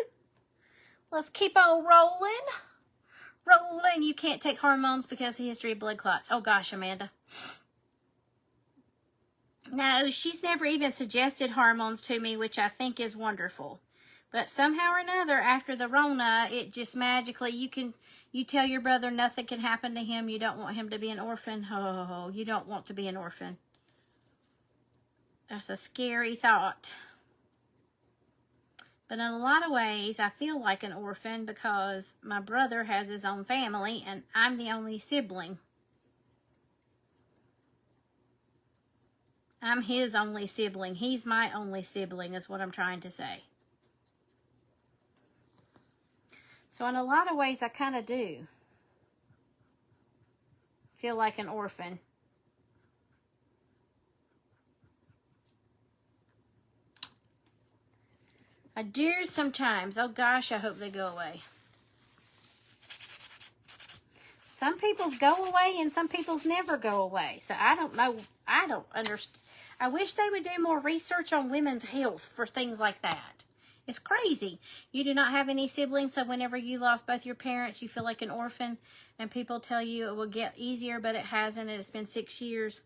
Let's keep on rolling. Rolling. You can't take hormones because of the history of blood clots. Oh gosh, Amanda. No, she's never even suggested hormones to me, which I think is wonderful. But somehow or another, after the Rona, it just magically, you tell your brother nothing can happen to him. You don't want him to be an orphan. Oh, you don't want to be an orphan. That's a scary thought. But in a lot of ways, I feel like an orphan because my brother has his own family and I'm the only sibling. I'm his only sibling. He's my only sibling is what I'm trying to say. So in a lot of ways, I kind of do feel like an orphan. I do sometimes. Oh gosh, I hope they go away. Some people's go away and some people's never go away. So I don't know. I don't understand. I wish they would do more research on women's health for things like that. It's crazy. You do not have any siblings, so whenever you lost both your parents, you feel like an orphan, and people tell you it will get easier, but it hasn't, and it's been 6 years.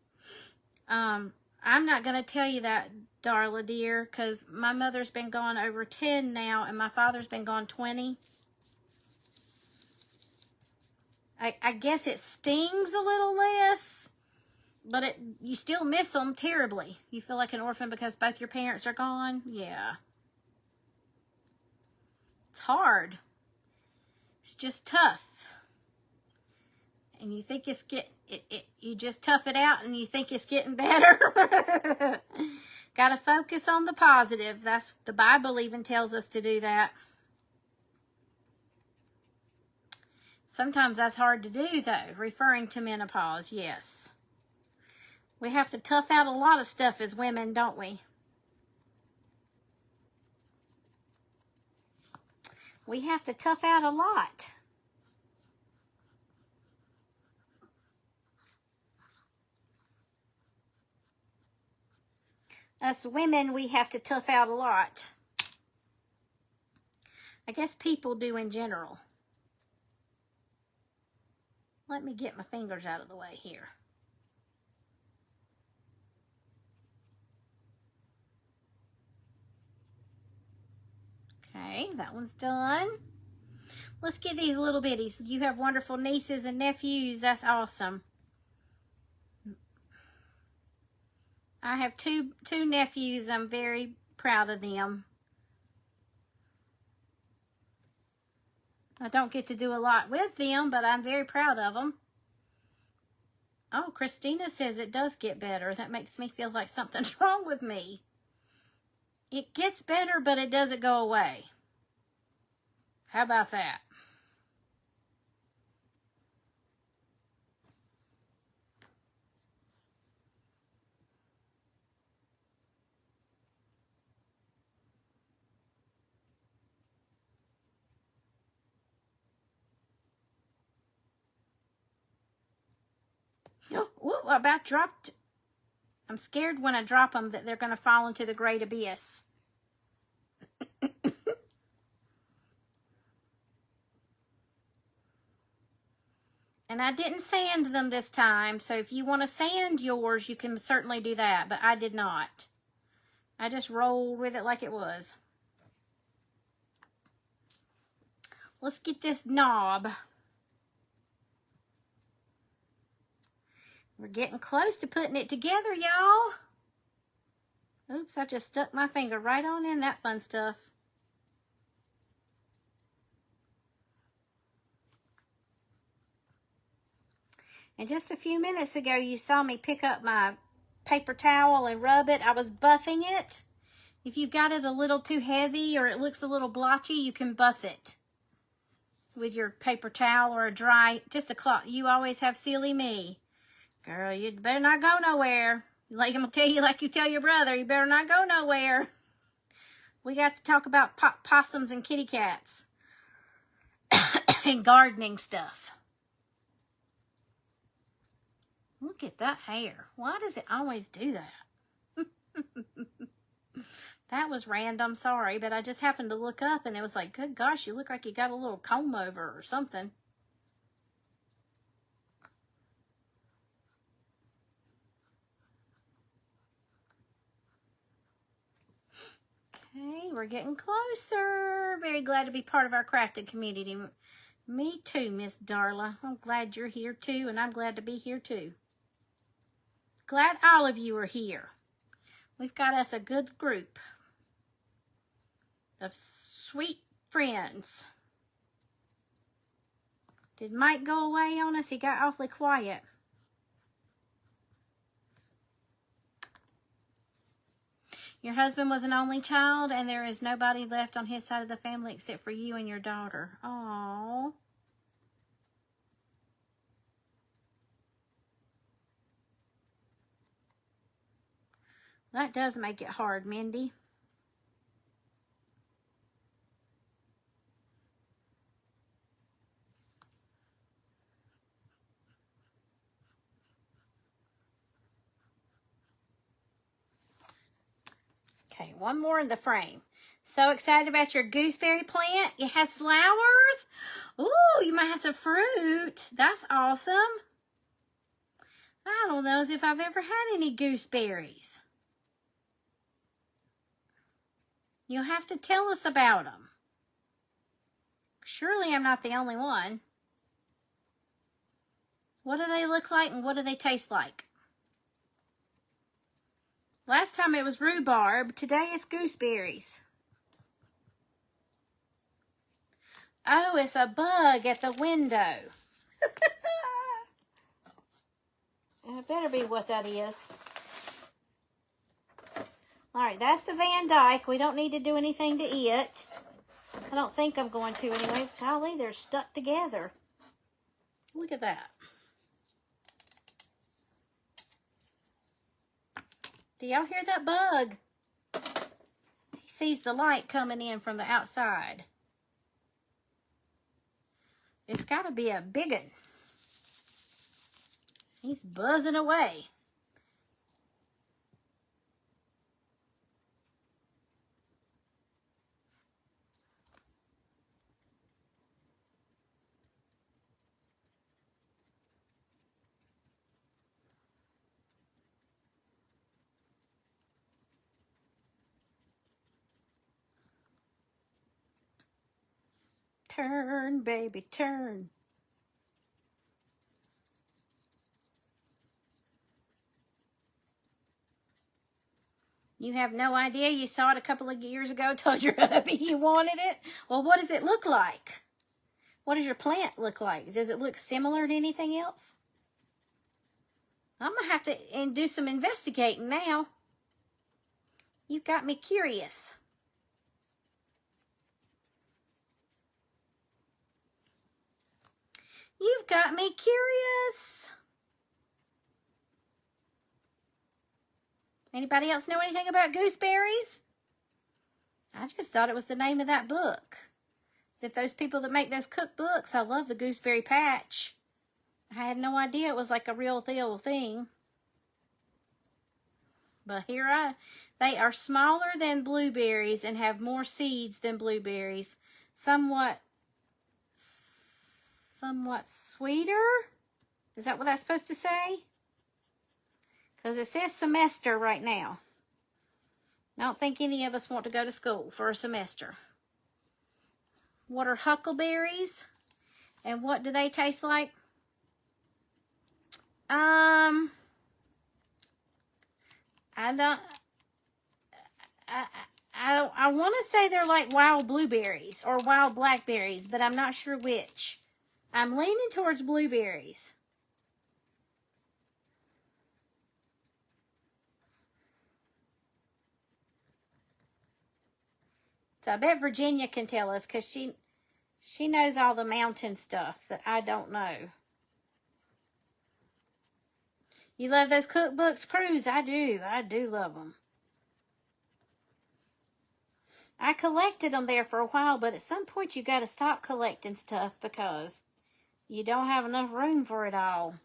I'm not going to tell you that, Darla dear, because my mother's been gone over 10 now, and my father's been gone 20. I guess it stings a little less, but you still miss them terribly. You feel like an orphan because both your parents are gone. Yeah. It's hard. It's just tough. And you think it's you just tough it out and you think it's getting better. Got to focus on the positive. That's the Bible even tells us to do that. Sometimes that's hard to do though, referring to menopause, yes. We have to tough out a lot of stuff as women, don't we? We have to tough out a lot. Us women, we have to tough out a lot. I guess people do in general. Let me get my fingers out of the way here. Okay, that one's done. Let's get these little bitties. You have wonderful nieces and nephews. That's awesome. I have two nephews. I'm very proud of them. I don't get to do a lot with them, but I'm very proud of them. Oh, Christina says it does get better. That makes me feel like something's wrong with me. It gets better, but it doesn't go away. How about that? Oh, whoop, I about dropped. I'm scared when I drop them that they're going to fall into the great abyss. And I didn't sand them this time, so if you want to sand yours, you can certainly do that, but I did not. I just rolled with it like it was. Let's get this knob. We're getting close to putting it together, y'all. Oops, I just stuck my finger right on in that fun stuff. And just a few minutes ago, you saw me pick up my paper towel and rub it. I was buffing it. If you've got it a little too heavy or it looks a little blotchy, you can buff it with your paper towel or a dry, just a cloth. You always have silly me. Girl, you better not go nowhere. Like I'm going to tell you like you tell your brother, you better not go nowhere. We got to talk about possums and kitty cats and gardening stuff. Look at that hair. Why does it always do that? That was random, sorry, but I just happened to look up and it was like, good gosh, you look like you got a little comb over or something. Okay, we're getting closer. Very glad to be part of our crafting community. Me too, Miss Darla. I'm glad you're here too, and I'm glad to be here too. Glad all of you are here. We've got us a good group of sweet friends. Did Mike go away on us? He got awfully quiet. Your husband was an only child, and there is nobody left on his side of the family except for you and your daughter. Aww. That does make it hard, Mindy. Okay, one more in the frame. So excited about your gooseberry plant. It has flowers. Ooh, you might have some fruit. That's awesome. I don't know as if I've ever had any gooseberries. You'll have to tell us about them. Surely I'm not the only one. What do they look like and what do they taste like? Last time it was rhubarb. Today it's gooseberries. Oh, it's a bug at the window. It better be what that is. All right, that's the Van Dyke. We don't need to do anything to it. I don't think I'm going to anyways. Golly, they're stuck together. Look at that. Do y'all hear that bug? He sees the light coming in from the outside. It's got to be a big one. He's buzzing away. Turn, baby, turn. You have no idea. You saw it a couple of years ago, told your hubby you wanted it. Well, what does it look like? What does your plant look like? Does it look similar to anything else? I'm going to have to do some investigating now. You've got me curious. You've got me curious. Anybody else know anything about gooseberries? I just thought it was the name of that book. That those people that make those cookbooks, I love the Gooseberry Patch. I had no idea it was like a real thing. But they are smaller than blueberries and have more seeds than blueberries. Somewhat sweeter? Is that what that's supposed to say? Because it says semester right now. I don't think any of us want to go to school for a semester. What are huckleberries? And what do they taste like? I want to say they're like wild blueberries or wild blackberries, but I'm not sure which. I'm leaning towards blueberries. So I bet Virginia can tell us because she knows all the mountain stuff that I don't know. You love those cookbooks, Cruz? I do. I do love them. I collected them there for a while, but at some point you got to stop collecting stuff because you don't have enough room for it all.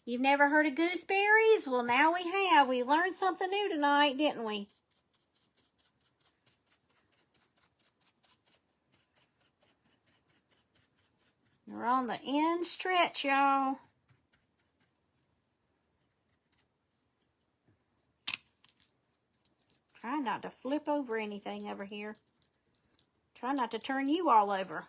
You've never heard of gooseberries? Well, now we have. We learned something new tonight, didn't we? We're on the end stretch, y'all. Try not to flip over anything over here. Try not to turn you all over.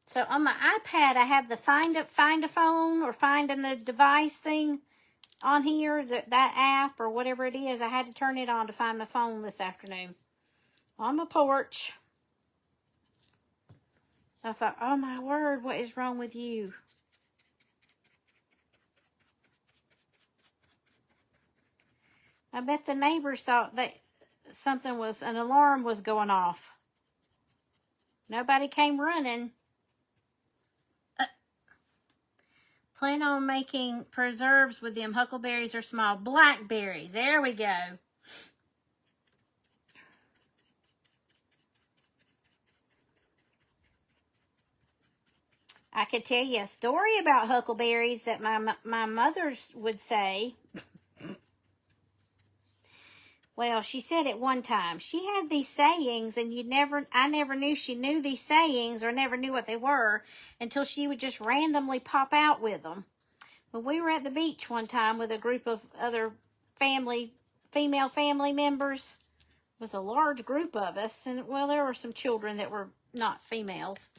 So on my iPad, I have the find a phone or finding a device thing on here, that app or whatever it is. I had to turn it on to find my phone this afternoon on my porch. I thought, oh my word, what is wrong with you? I bet the neighbors thought that an alarm was going off. Nobody came running. Plan on making preserves with them huckleberries or small blackberries. There we go. I could tell you a story about huckleberries that my mother would say. Well, she said at one time, she had these sayings, and I never knew she knew these sayings or never knew what they were until she would just randomly pop out with them. When we were at the beach one time with a group of other female family members, it was a large group of us, and well, there were some children that were not females,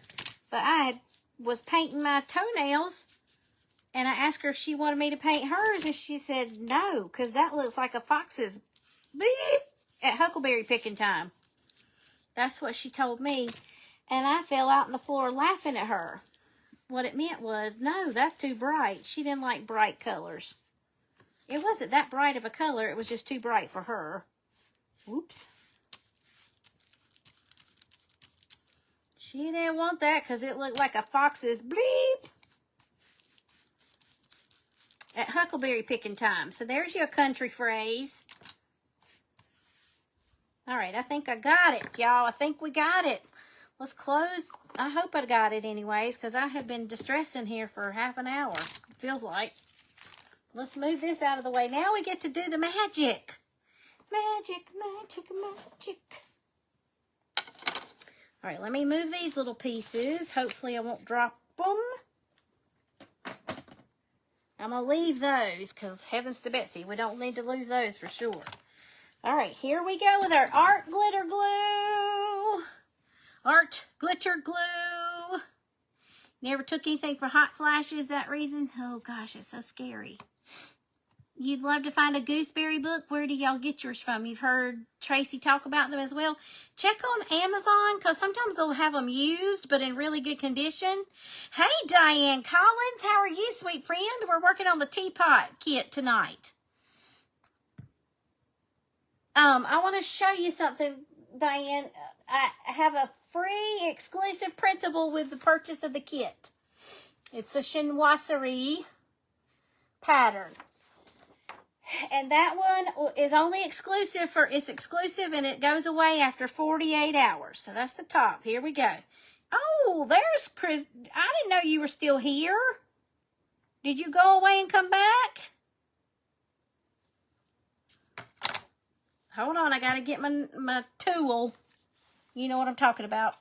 but I was painting my toenails, and I asked her if she wanted me to paint hers, and she said no, because that looks like a fox's beep at huckleberry picking time. That's what she told me, and I fell out on the floor laughing at her. What it meant was, no, that's too bright. She didn't like bright colors. It wasn't that bright of a color, it was just too bright for her. Oops. She didn't want that because it looked like a fox's bleep at huckleberry picking time. So there's your country phrase. All right, I think I got it, y'all. I think we got it. Let's close. I hope I got it anyways, because I have been distressing here for half an hour. It feels like. Let's move this out of the way. Now we get to do the magic. Magic, magic, magic. All right, let me move these little pieces. Hopefully I won't drop them. I'm going to leave those, because heavens to Betsy, we don't need to lose those for sure. All right, here we go with our art glitter glue. Art glitter glue. Never took anything for hot flashes that reason. Oh gosh, it's so scary. You'd love to find a gooseberry book. Where do y'all get yours from? You've heard Tracy talk about them as well. Check on Amazon, because sometimes they'll have them used, but in really good condition. Hey, Diane Collins, how are you, sweet friend? We're working on the Teapot kit tonight. I want to show you something, Diane. I have a free exclusive printable with the purchase of the kit. It's a chinoiserie pattern. And that one is only exclusive it's exclusive and it goes away after 48 hours. So that's the top. Here we go. Oh, there's Chris. I didn't know you were still here. Did you go away and come back? Hold on, I gotta get my tool. You know what I'm talking about.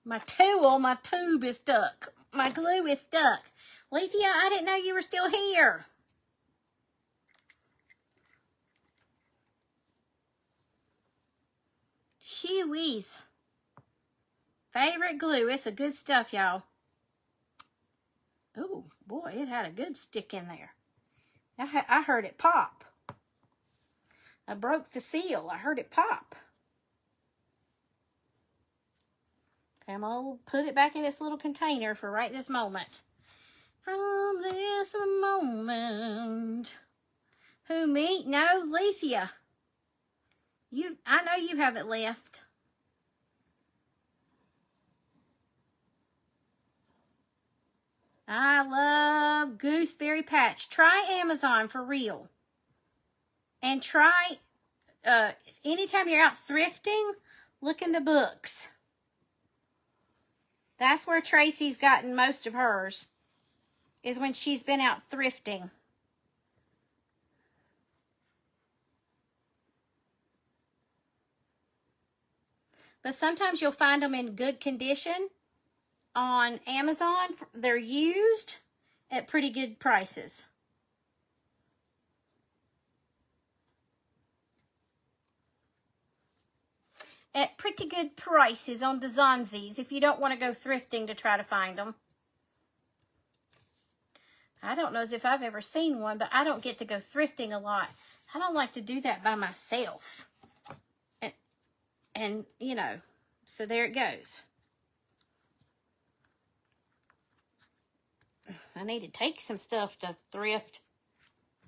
My tool, my tube is stuck. My glue is stuck. Lethea, I didn't know you were still here. Shoo-wees. Favorite glue. It's a good stuff, y'all. Oh, boy, it had a good stick in there. I heard it pop. I broke the seal. I heard it pop. Okay, I'm going to put it back in this little container for right this moment. From this moment. Who, me? No, Lethea. I know you have it left. I love Gooseberry Patch. Try Amazon for real. And try, anytime you're out thrifting, look in the books. That's where Tracy's gotten most of hers, is when she's been out thrifting. But sometimes you'll find them in good condition on Amazon. They're used at pretty good prices. At pretty good prices on the Zonzies if you don't want to go thrifting to try to find them. I don't know as if I've ever seen one, but I don't get to go thrifting a lot. I don't like to do that by myself. And you know, so there it goes. I need to take some stuff to thrift.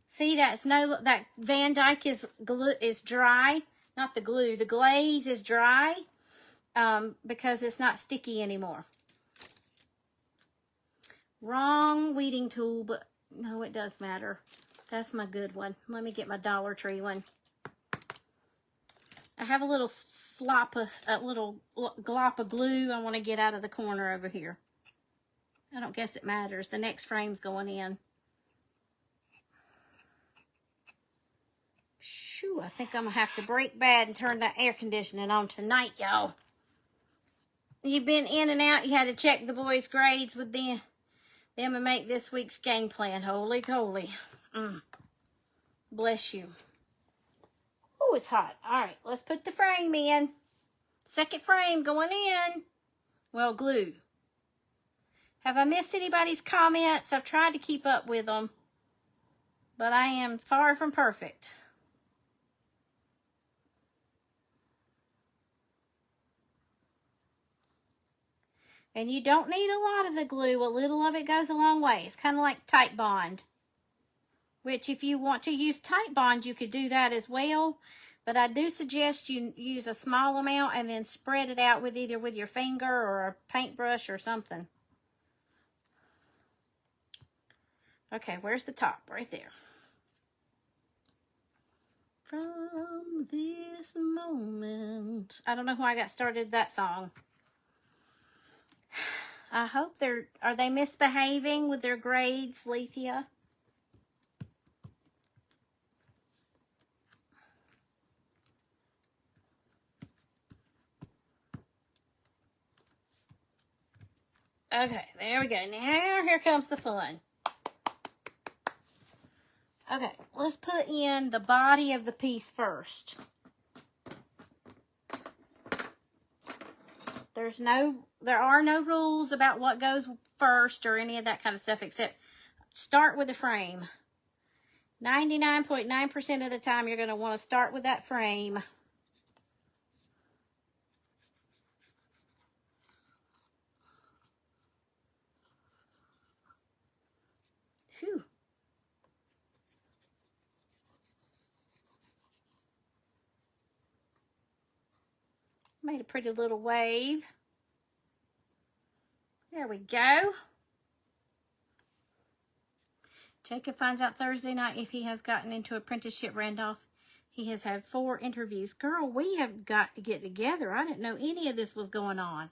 See, that Van Dyke is dry. Not the glue. The glaze is dry because it's not sticky anymore. Wrong weeding tool, but no, it does matter. That's my good one. Let me get my Dollar Tree one. I have a little glop of glue I want to get out of the corner over here. I don't guess it matters. The next frame's going in. Shoo, I think I'm going to have to break bad and turn that air conditioning on tonight, y'all. You've been in and out. You had to check the boys' grades with them and make this week's game plan. Holy coly. Bless you. Oh, it's hot. All right, let's put the frame in. Second frame going in. Well, glue. Have I missed anybody's comments? I've tried to keep up with them, but I am far from perfect. And you don't need a lot of the glue. A little of it goes a long way. It's kind of like Tite Bond, which if you want to use Tite Bond, you could do that as well. But I do suggest you use a small amount and then spread it out with either with your finger or a paintbrush or something. Okay, where's the top? Right there. From this moment. I don't know why I got started that song. I hope are they misbehaving with their grades, Lethea? Okay, there we go. Now here comes the fun. Okay, let's put in the body of the piece first. There are no rules about what goes first or any of that kind of stuff, except start with the frame. 99.9% of the time you're going to want to start with that frame. Phew. Made a pretty little wave. There we go. Jacob finds out Thursday night if he has gotten into apprenticeship. Randolph, he has had 4 interviews. Girl, we have got to get together. I didn't know any of this was going on.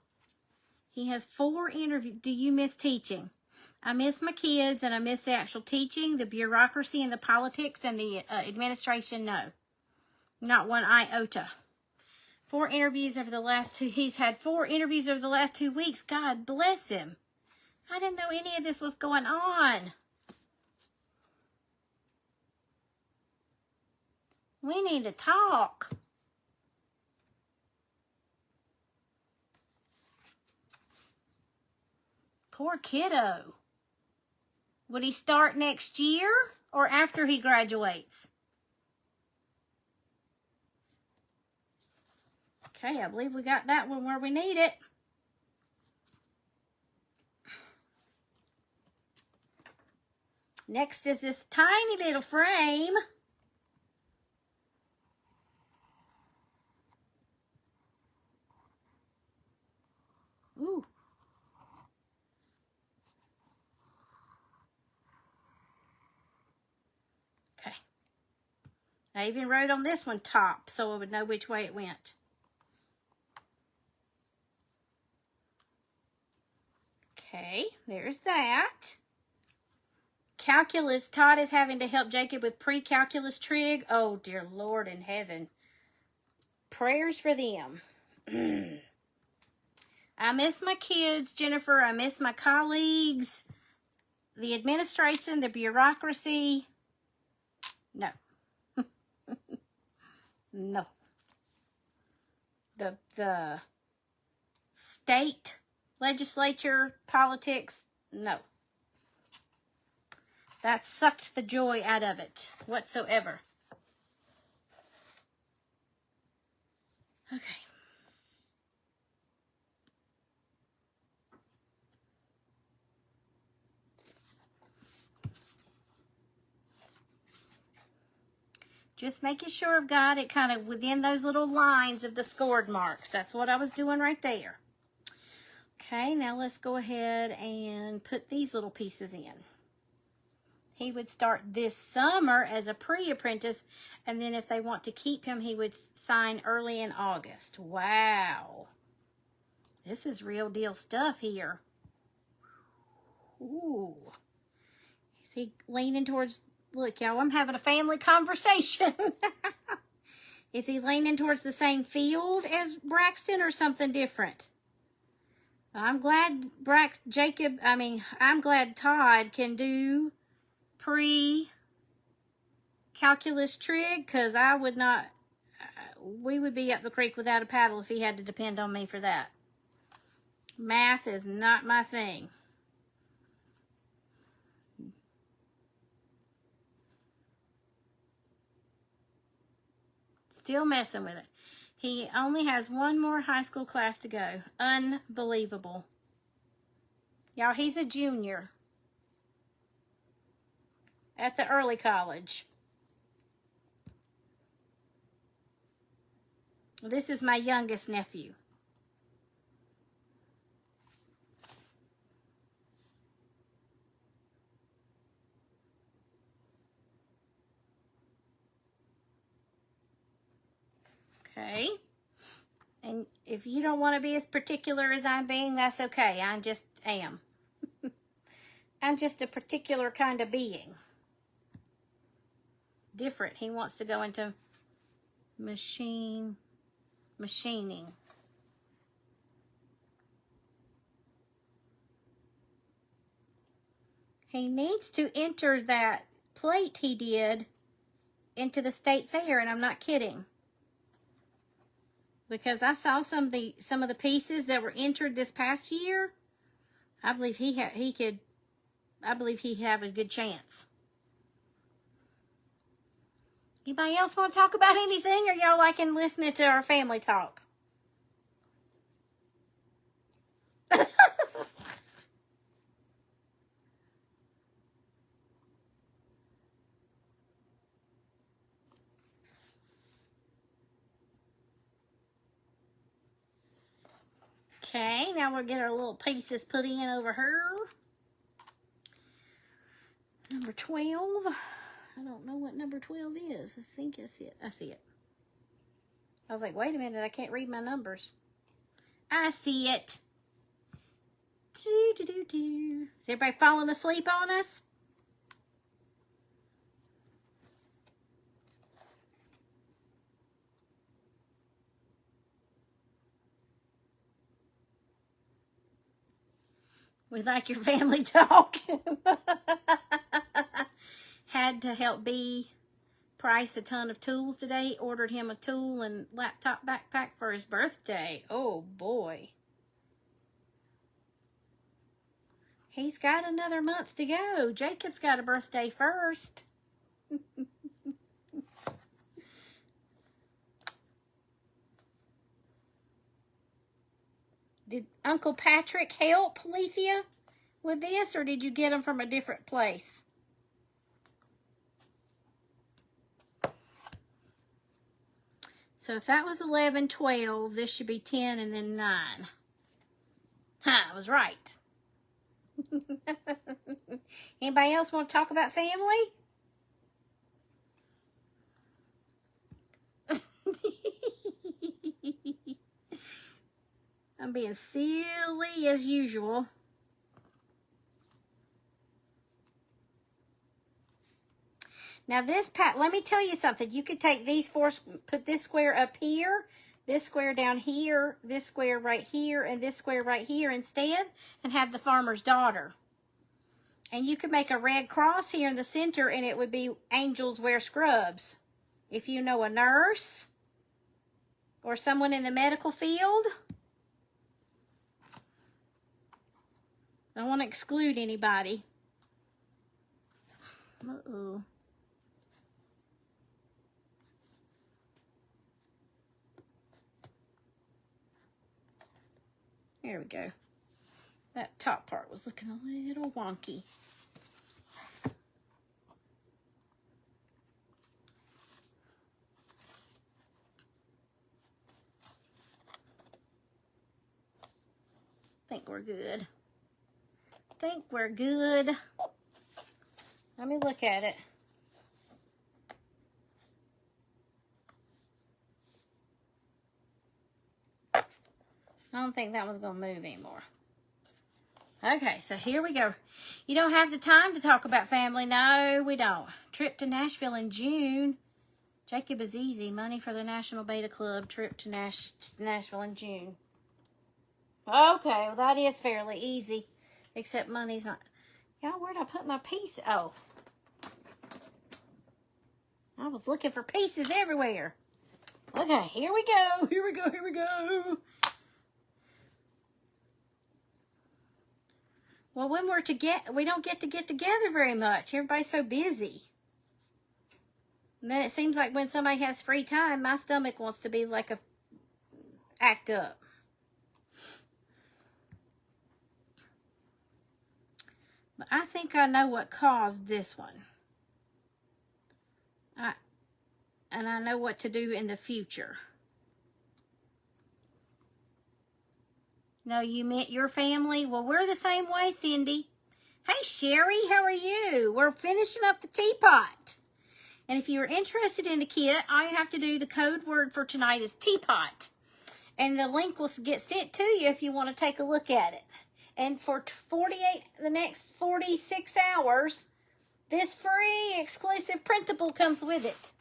He has 4 interviews. Do you miss teaching? I miss my kids, and I miss the actual teaching, the bureaucracy and the politics and the administration. No, not one iota. 4 interviews over the last 2. He's had 4 interviews over the last 2 weeks. God bless him. I didn't know any of this was going on. We need to talk. Poor kiddo. Would he start next year or after he graduates? Okay, I believe we got that one where we need it. Next is this tiny little frame. I even wrote on this one top so I would know which way it went. Okay, there's that. Calculus. Todd is having to help Jacob with pre-calculus trig. Oh, dear Lord in heaven. Prayers for them. I miss my kids, Jennifer. I miss my colleagues. The administration, the bureaucracy. No. No. The state legislature politics. No. That sucked the joy out of it whatsoever. Okay. Just making sure I've got it kind of within those little lines of the scored marks. That's what I was doing right there. Okay, now let's go ahead and put these little pieces in. He would start this summer as a pre-apprentice, and then if they want to keep him, he would sign early in August. Wow. This is real deal stuff here. Ooh. Is he leaning towards... Look, y'all, I'm having a family conversation. Is he leaning towards the same field as Braxton or something different? I'm glad I'm glad Todd can do pre-calculus trig, because I would not, we would be up the creek without a paddle if he had to depend on me for that. Math is not my thing. Still messing with it. He only has one more high school class to go. Unbelievable. Y'all, he's a junior at the early college. This is my youngest nephew. Okay. And if you don't want to be as particular as I'm being, that's okay. I just am. I'm just a particular kind of being. Different. He wants to go into machining. He needs to enter that plate he did into the state fair, and I'm not kidding. Because I saw some of the pieces that were entered this past year. I believe he'd have a good chance. Anybody else want to talk about anything, or y'all liking listening to our family talk? Okay, now we'll get our little pieces put in over here. Number 12. I don't know what number 12 is. I think I see it. I see it. I was like, wait a minute, I can't read my numbers. I see it. Is everybody falling asleep on us? We like your family talk. Had to help B price a ton of tools today. Ordered him a tool and laptop backpack for his birthday. Oh boy. He's got another month to go. Jacob's got a birthday first. Did Uncle Patrick help Lethea with this, or did you get them from a different place? So if that was 11, 12, this should be 10 and then 9. I was right. Anybody else want to talk about family? I'm being silly as usual. Now this pack, let me tell you something. You could take these four, put this square up here, this square down here, this square right here, and this square right here instead, and have the farmer's daughter. And you could make a red cross here in the center, and it would be Angels Wear Scrubs. If you know a nurse or someone in the medical field. I don't want to exclude anybody. Uh-oh. There we go. That top part was looking a little wonky. Think we're good. Think we're good. Let me look at it. I don't think that one's going to move anymore. Okay, so here we go. You don't have the time to talk about family. No, we don't. Trip to Nashville in June. Jacob is easy. Money for the National Beta Club. Trip to Nashville in June. Okay, well that is fairly easy. Except money's not. Y'all, where'd I put my piece? Oh. I was looking for pieces everywhere. Okay, here we go. Here we go. Here we go. Well, when we're together, we don't get to get together very much. Everybody's so busy. And then it seems like when somebody has free time, my stomach wants to be like act up. But I think I know what caused this one. And I know what to do in the future. No, you meant your family? Well, we're the same way, Cindy. Hey, Sherry, how are you? We're finishing up the teapot. And if you're interested in the kit, all you have to do, the code word for tonight is teapot. And the link will get sent to you if you want to take a look at it. And for the next 46 hours, this free exclusive printable comes with it.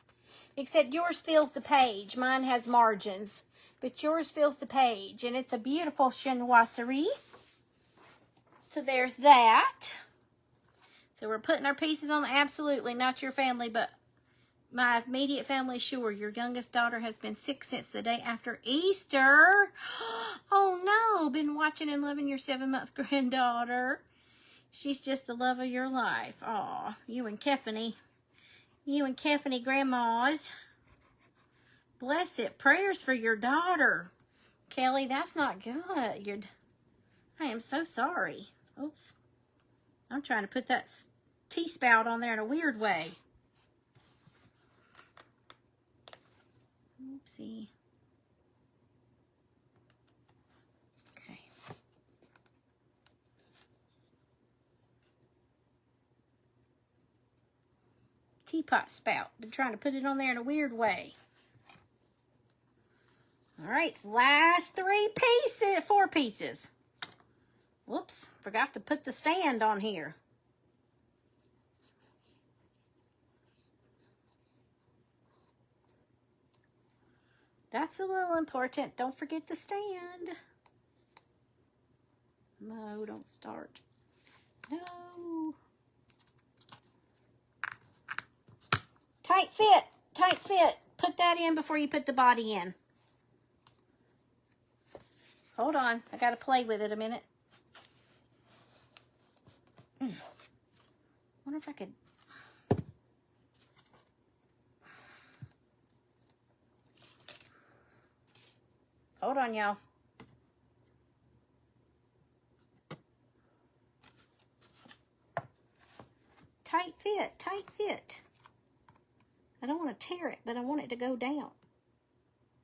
Except yours fills the page. Mine has margins. But yours fills the page. And it's a beautiful chinoiserie. So there's that. So we're putting our pieces on. Absolutely not your family, but my immediate family, sure. Your youngest daughter has been sick since the day after Easter. Oh no, been watching and loving your 7-month granddaughter. She's just the love of your life. Aw, you and Keffany. You and Keffany grandmas. Bless it. Prayers for your daughter. Kelly, that's not good. I am so sorry. Oops. I'm trying to put that tea spout on there in a weird way. Oopsie. Okay. Teapot spout. Been trying to put it on there in a weird way. All right, last 4 pieces. Whoops, forgot to put the stand on here. That's a little important. Don't forget the stand. No, don't start. No. Tight fit, tight fit. Put that in before you put the body in. Hold on, I gotta play with it a minute. Wonder if I could. Hold on, y'all. Tight fit, tight fit. I don't want to tear it, but I want it to go down.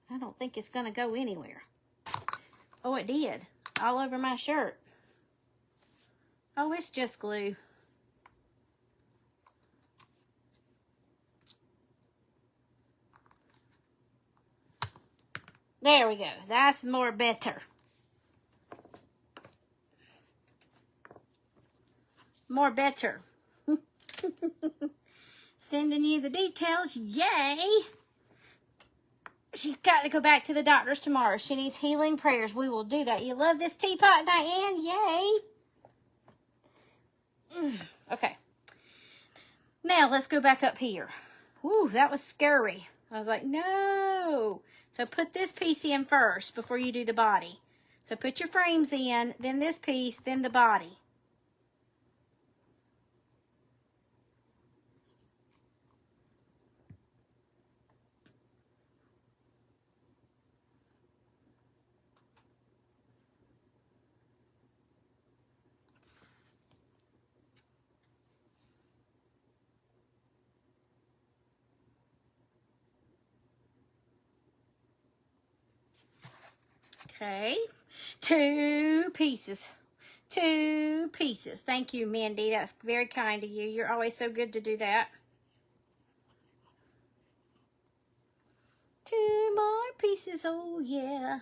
I don't think it's going to go anywhere. Oh, it did. All over my shirt. Oh, it's just glue. There we go. That's more better. More better. Sending you the details. Yay! She's got to go back to the doctor's tomorrow. She needs healing prayers. We will do that. You love this teapot, Diane? Yay! Okay. Now, let's go back up here. Whew, that was scary. I was like, no. So put this piece in first before you do the body. So put your frames in, then this piece, then the body. Okay, 2 pieces. 2 pieces. Thank you, Mindy. That's very kind of you. You're always so good to do that. 2 more pieces. Oh, yeah.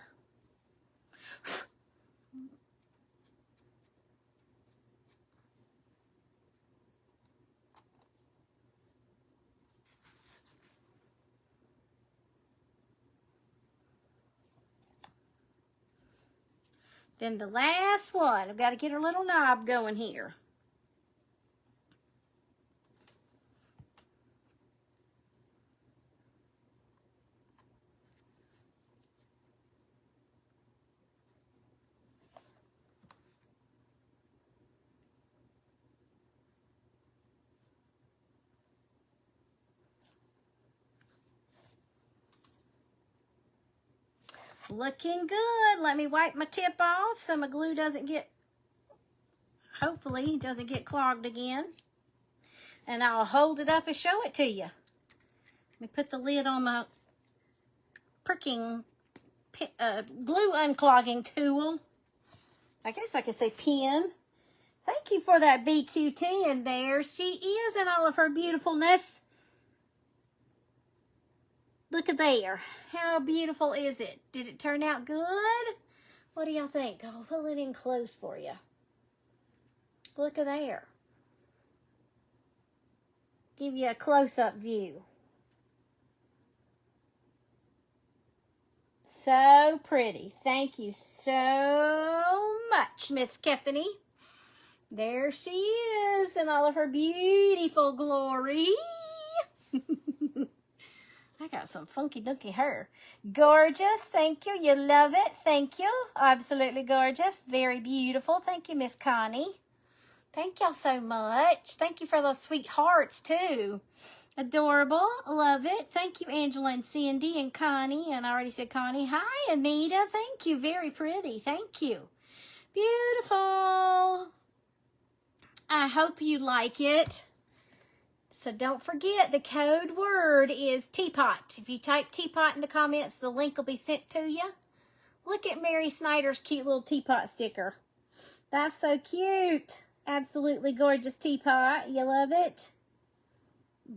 Then the last one, I've got to get her little knob going here. Looking good. Let me wipe my tip off so my glue doesn't get, hopefully, doesn't get clogged again. And I'll hold it up and show it to you. Let me put the lid on my pricking glue unclogging tool. I guess I could say pen. Thank you for that BQT. And there she is in all of her beautifulness. Look at there. How beautiful is it? Did it turn out good? What do y'all think? I'll pull it in close for you. Look at there. Give you a close-up view. So pretty. Thank you so much, Miss Keffany. There she is in all of her beautiful glory. I got some funky dunky hair. Gorgeous. Thank you. You love it. Thank you. Absolutely gorgeous. Very beautiful. Thank you, Miss Connie. Thank y'all so much. Thank you for those sweet hearts, too. Adorable. Love it. Thank you, Angela and Cindy and Connie. And I already said Connie. Hi, Anita. Thank you. Very pretty. Thank you. Beautiful. I hope you like it. So don't forget, the code word is teapot. If you type teapot in the comments, the link will be sent to you. Look at Mary Snyder's cute little teapot sticker. That's so cute. Absolutely gorgeous teapot. You love it?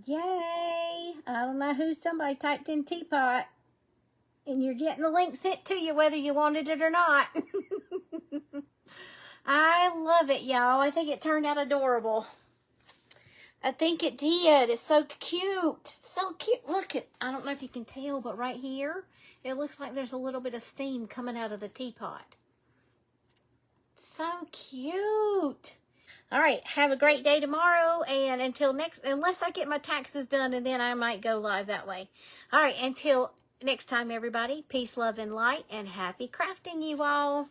Yay. I don't know who, somebody typed in teapot. And you're getting the link sent to you whether you wanted it or not. I love it, y'all. I think it turned out adorable. I think it did. It's so cute. So cute. Look at, I don't know if you can tell, but right here, it looks like there's a little bit of steam coming out of the teapot. So cute. All right. Have a great day tomorrow. And until next, unless I get my taxes done, and then I might go live that way. All right. Until next time, everybody. Peace, love, and light. And happy crafting, you all.